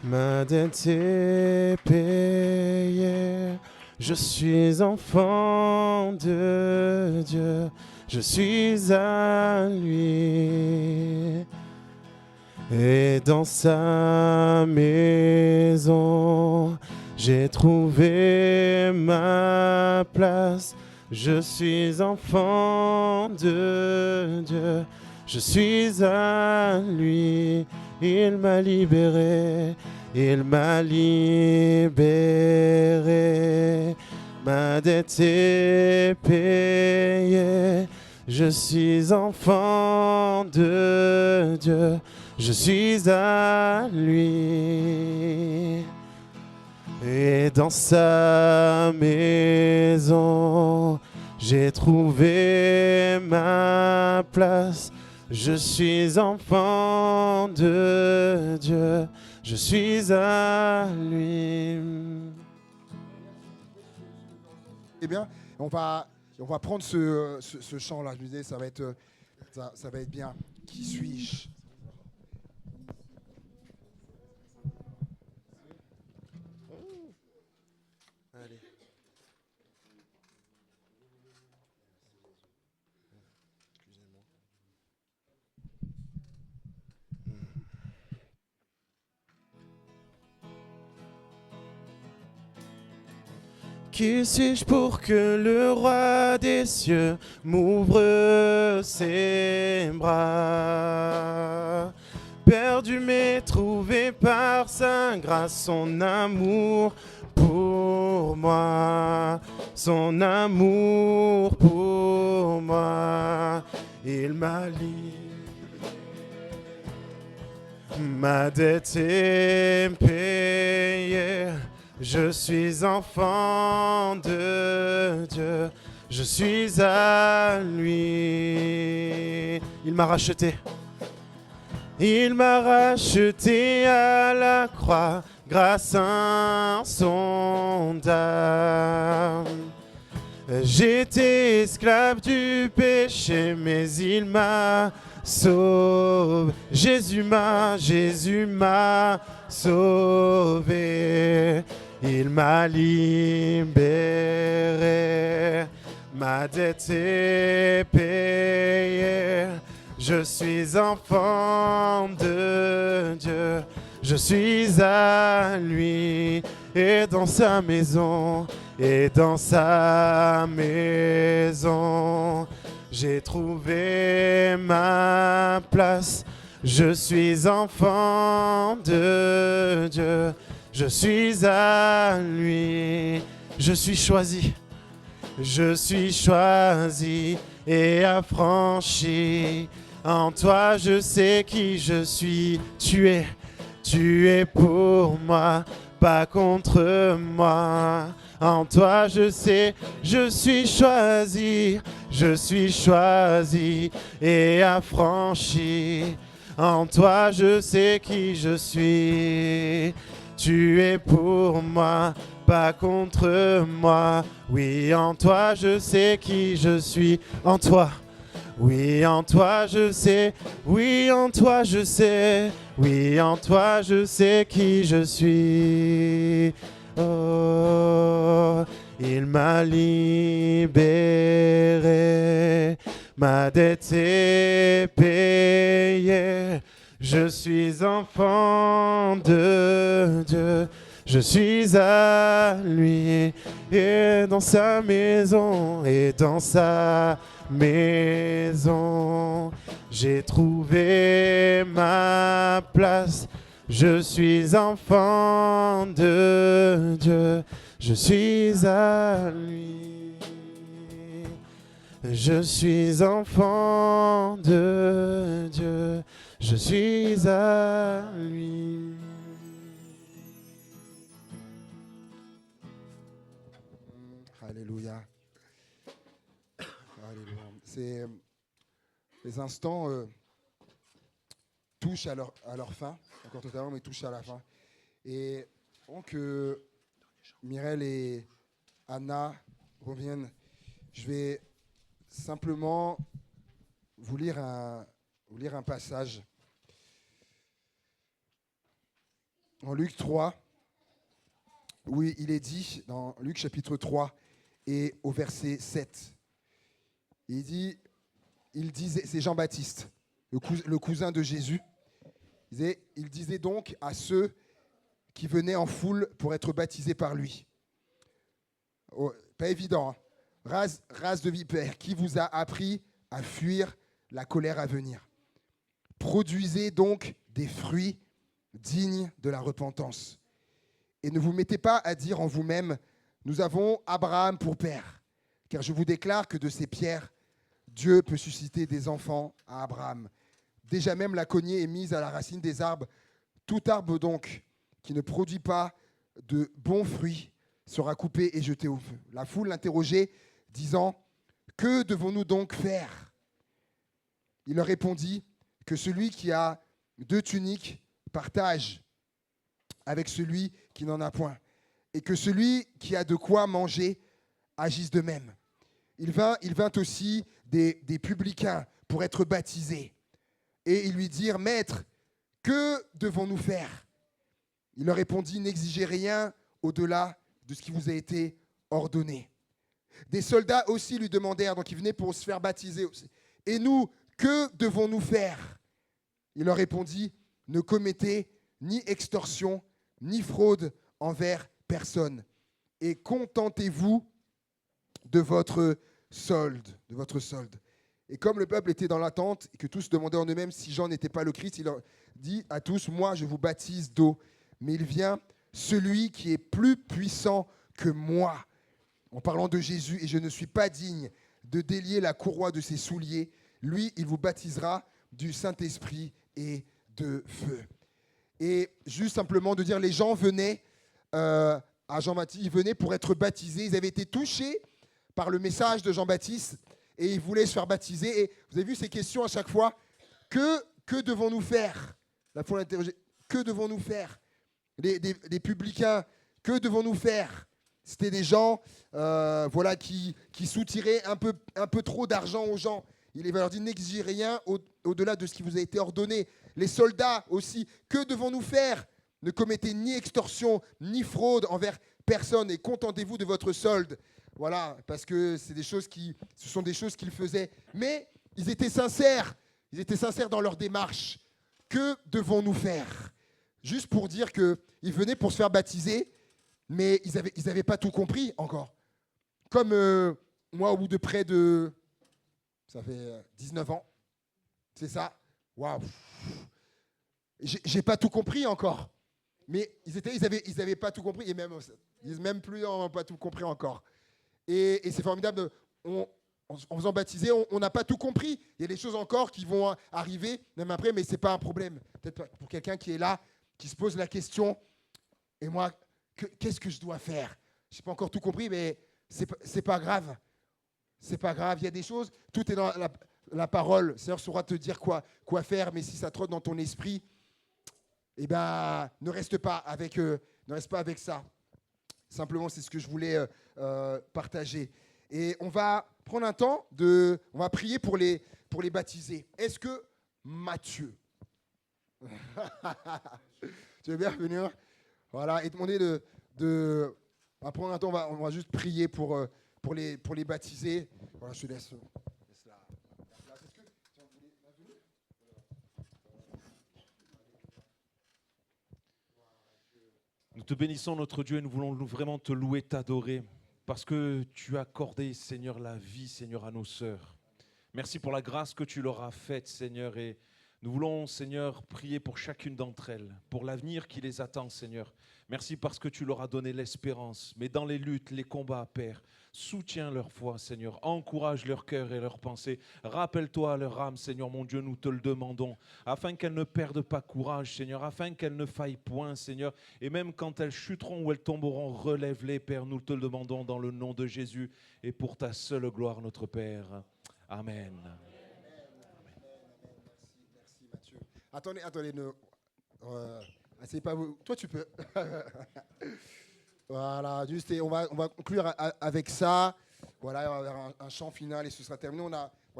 Ma dette est payée, je suis enfant de Dieu, je suis à lui. Et dans sa maison, j'ai trouvé ma place, je suis enfant de Dieu. Je suis à lui, il m'a libéré, ma dette est payée, je suis enfant de Dieu, je suis à lui. Et dans sa maison, j'ai trouvé ma place. Je suis enfant de Dieu, je suis à lui. Eh bien, on va prendre ce chant-là. Je me disais, ça va être bien. Qui suis-je? Allez. Qui suis-je pour que le roi des cieux m'ouvre ses bras? Perdu mais trouvé par sa grâce, son amour pour moi, son amour pour moi, il m'a livré. Ma dette est payée. Je suis enfant de Dieu, Je suis à lui. Il m'a racheté. Il m'a racheté à la croix grâce insondable. J'étais esclave du péché, mais il m'a sauvé. Jésus m'a sauvé. Il m'a libéré. Ma dette est payée. Je suis enfant de Dieu. Je suis à lui et dans sa maison. Et dans sa maison, j'ai trouvé ma place. Je suis enfant de Dieu. Je suis à lui. Je suis choisi. Je suis choisi et affranchi. En toi, je sais qui je suis. Tu es pour moi, pas contre moi. En toi, je sais, je suis choisi et affranchi. En toi, je sais qui je suis. Tu es pour moi, pas contre moi. Oui, en toi, je sais qui je suis. En toi. Oui, en toi, je sais. Oui, en toi, je sais. Oui, en toi, je sais qui je suis. Oh, il m'a libéré, ma dette est payée. Je suis enfant de Dieu, je suis à lui et dans sa maison, j'ai trouvé ma place. Je suis enfant de Dieu, je suis à lui. Je suis enfant de Dieu, je suis à lui. Alléluia. Alléluia. Les instants touchent à leur fin, encore tout à l'heure, mais touchent à la fin. Et avant que Mireille et Anna reviennent, je vais simplement vous lire un passage. En Luc 3, où il est dit, dans Luc chapitre 3 et au verset 7, il disait, c'est Jean-Baptiste, le cousin de Jésus, il disait donc à ceux qui venaient en foule pour être baptisés par lui. Oh, pas évident, hein. Race de vipères, qui vous a appris à fuir la colère à venir. Produisez donc des fruits dignes de la repentance. Et ne vous mettez pas à dire en vous-même, nous avons Abraham pour père. Car je vous déclare que de ces pierres, Dieu peut susciter des enfants à Abraham. Déjà même la cognée est mise à la racine des arbres. Tout arbre donc qui ne produit pas de bons fruits sera coupé et jeté au feu. La foule l'interrogeait, disant, que devons-nous donc faire? Il leur répondit que celui qui a 2 tuniques partage avec celui qui n'en a point, et que celui qui a de quoi manger agisse de même. Il vint aussi des publicains pour être baptisés. Et ils lui dirent, Maître, que devons-nous faire? Il leur répondit, n'exigez rien au-delà de ce qui vous a été ordonné. Des soldats aussi lui demandèrent, donc ils venaient pour se faire baptiser aussi. Et nous, que devons-nous faire? Il leur répondit, ne commettez ni extorsion, ni fraude envers personne. Et contentez-vous de votre solde. Et comme le peuple était dans l'attente et que tous demandaient en eux-mêmes si Jean n'était pas le Christ, il leur dit à tous, moi je vous baptise d'eau, mais il vient celui qui est plus puissant que moi, en parlant de Jésus, et je ne suis pas digne de délier la courroie de ses souliers. Lui, il vous baptisera du Saint-Esprit et de feu. Et juste simplement de dire, les gens venaient à Jean-Baptiste, ils venaient pour être baptisés, ils avaient été touchés par le message de Jean-Baptiste et il voulait se faire baptiser. Et vous avez vu ces questions à chaque fois. Que devons-nous faire? La foule interrogée. Que devons-nous faire? Les publicains, que devons-nous faire? C'était des gens qui soutiraient un peu trop d'argent aux gens. Il va leur dire, n'exigez rien au-delà de ce qui vous a été ordonné. Les soldats aussi, que devons-nous faire? Ne commettez ni extorsion, ni fraude envers personne et contentez-vous de votre solde. Voilà, parce que ce sont des choses qu'ils faisaient. Mais ils étaient sincères dans leur démarche. Que devons-nous faire? Juste pour dire qu'ils venaient pour se faire baptiser, mais ils n'avaient pas tout compris encore. Comme moi, au bout de près de... Ça fait 19 ans. C'est ça. Waouh. J'ai pas tout compris encore. Mais ils avaient pas tout compris. Et même, ils disent même plus, on n'a pas tout compris encore. Et c'est formidable. En faisant baptiser, on n'a pas tout compris. Il y a des choses encore qui vont arriver, même après, mais ce n'est pas un problème. Peut-être pour quelqu'un qui est là, qui se pose la question, et moi, qu'est-ce que je dois faire? Je n'ai pas encore tout compris, mais c'est pas grave. C'est pas grave. Il y a des choses, tout est dans la parole. Le Seigneur saura te dire quoi faire, mais si ça trotte dans ton esprit, eh ben, ne reste pas avec ça. Simplement, c'est ce que je voulais partager. Et on va prendre un temps on va prier pour les baptiser. Est-ce que Mathieu, tu veux bien venir? Voilà, et demander on va prendre un temps, on va juste prier pour les baptiser. Voilà, je te laisse là. Nous te bénissons, notre Dieu, et nous voulons vraiment te louer, t'adorer, parce que tu as accordé, Seigneur, la vie, Seigneur, à nos sœurs. Merci pour la grâce que tu leur as faite, Seigneur, et nous voulons, Seigneur, prier pour chacune d'entre elles, pour l'avenir qui les attend, Seigneur. Merci parce que tu leur as donné l'espérance, mais dans les luttes, les combats, Père, soutiens leur foi, Seigneur, encourage leur cœur et leurs pensées, rappelle-toi à leur âme, Seigneur, mon Dieu, nous te le demandons, afin qu'elles ne perdent pas courage, Seigneur, afin qu'elles ne faillent point, Seigneur, et même quand elles chuteront ou elles tomberont, relève-les, Père, nous te le demandons dans le nom de Jésus, et pour ta seule gloire, notre Père. Amen. Merci Mathieu. Attendez, c'est pas vous. Toi, tu peux. Voilà, juste, et on va conclure avec ça. Voilà, on va avoir un chant final et ce sera terminé. On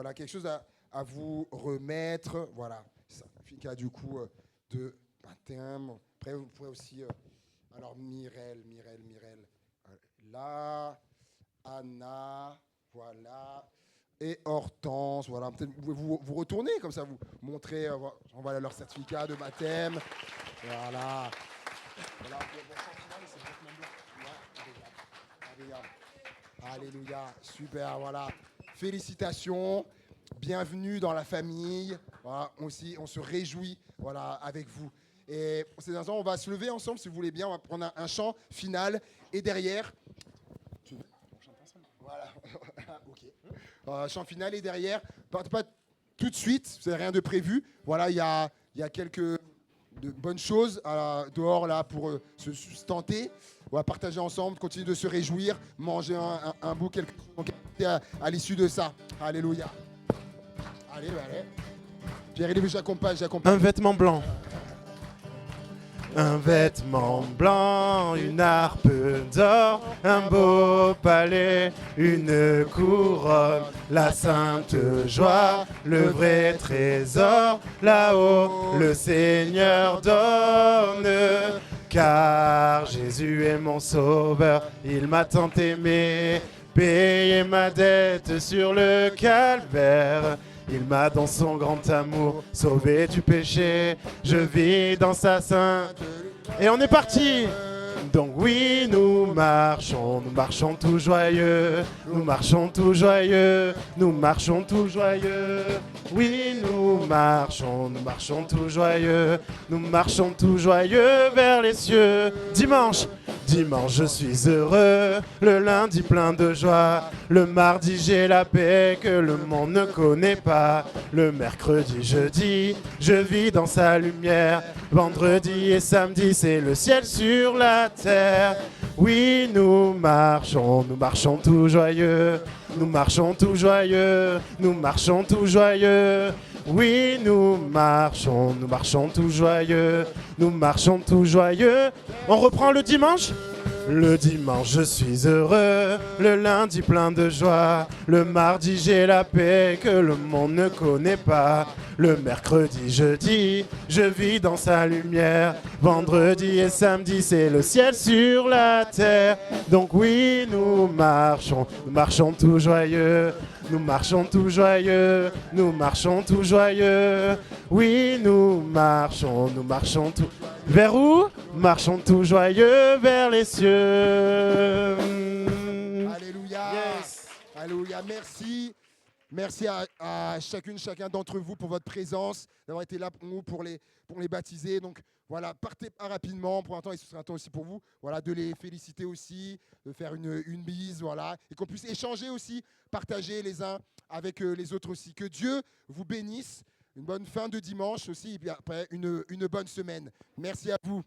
a quelque chose à vous remettre. Voilà, certificat du coup de baptême. Après, vous pourrez aussi. Alors, Mirel. Là, Anna, voilà. Et Hortense, voilà. Peut-être vous retournez comme ça, vous montrez, on va leur certificat de baptême. Voilà. Alléluia. Super, voilà. Félicitations. Bienvenue dans la famille. Voilà, on se réjouit, voilà, avec vous. Et ces instants, on va se lever ensemble, si vous voulez bien. On va prendre un chant final. Et derrière... Voilà. Ok. Chant final et derrière, pas tout de suite, vous n'avez rien de prévu. Voilà, il y a quelques de bonnes choses dehors là pour se sustenter. On va partager ensemble, continuer de se réjouir, manger un bout, quelque chose à l'issue de ça. Alléluia. Allez. Pierre-Élie, j'accompagne. Un vêtement blanc. Un vêtement blanc, une harpe d'or, un beau palais, une couronne, la sainte joie, le vrai trésor, là-haut le Seigneur donne. Car Jésus est mon sauveur, il m'a tant aimé, payé ma dette sur le calvaire. Il m'a dans son grand amour sauvé du péché. Je vis dans sa sainte. Et on est parti. Donc oui, nous marchons tout joyeux. Nous marchons tout joyeux. Nous marchons tout joyeux. Oui, nous marchons tout joyeux. Nous marchons tout joyeux vers les cieux. Dimanche Dimanche, je suis heureux, le lundi plein de joie, le mardi j'ai la paix que le monde ne connaît pas, le mercredi, jeudi, je vis dans sa lumière, vendredi et samedi, c'est le ciel sur la terre. Oui, nous marchons tout joyeux, nous marchons tout joyeux, nous marchons tout joyeux. Oui, nous marchons tout joyeux, nous marchons tout joyeux. On reprend le dimanche ? Le dimanche, je suis heureux, le lundi plein de joie, le mardi j'ai la paix que le monde ne connaît pas, le mercredi, jeudi, je vis dans sa lumière, vendredi et samedi, c'est le ciel sur la terre. Donc oui, nous marchons tout joyeux, nous marchons tout joyeux, nous marchons tout joyeux. Oui, nous marchons tout. Vers où ? Marchons tout joyeux vers les cieux. Alléluia. Yes. Alléluia. Merci. Merci à chacun d'entre vous pour votre présence, d'avoir été là pour nous, pour les baptiser. Donc voilà, partez pas rapidement pour un temps et ce sera un temps aussi pour vous. Voilà, de les féliciter aussi, de faire une bise, voilà, et qu'on puisse échanger aussi, partager les uns avec les autres aussi. Que Dieu vous bénisse. Une bonne fin de dimanche aussi, et puis après une bonne semaine. Merci à vous.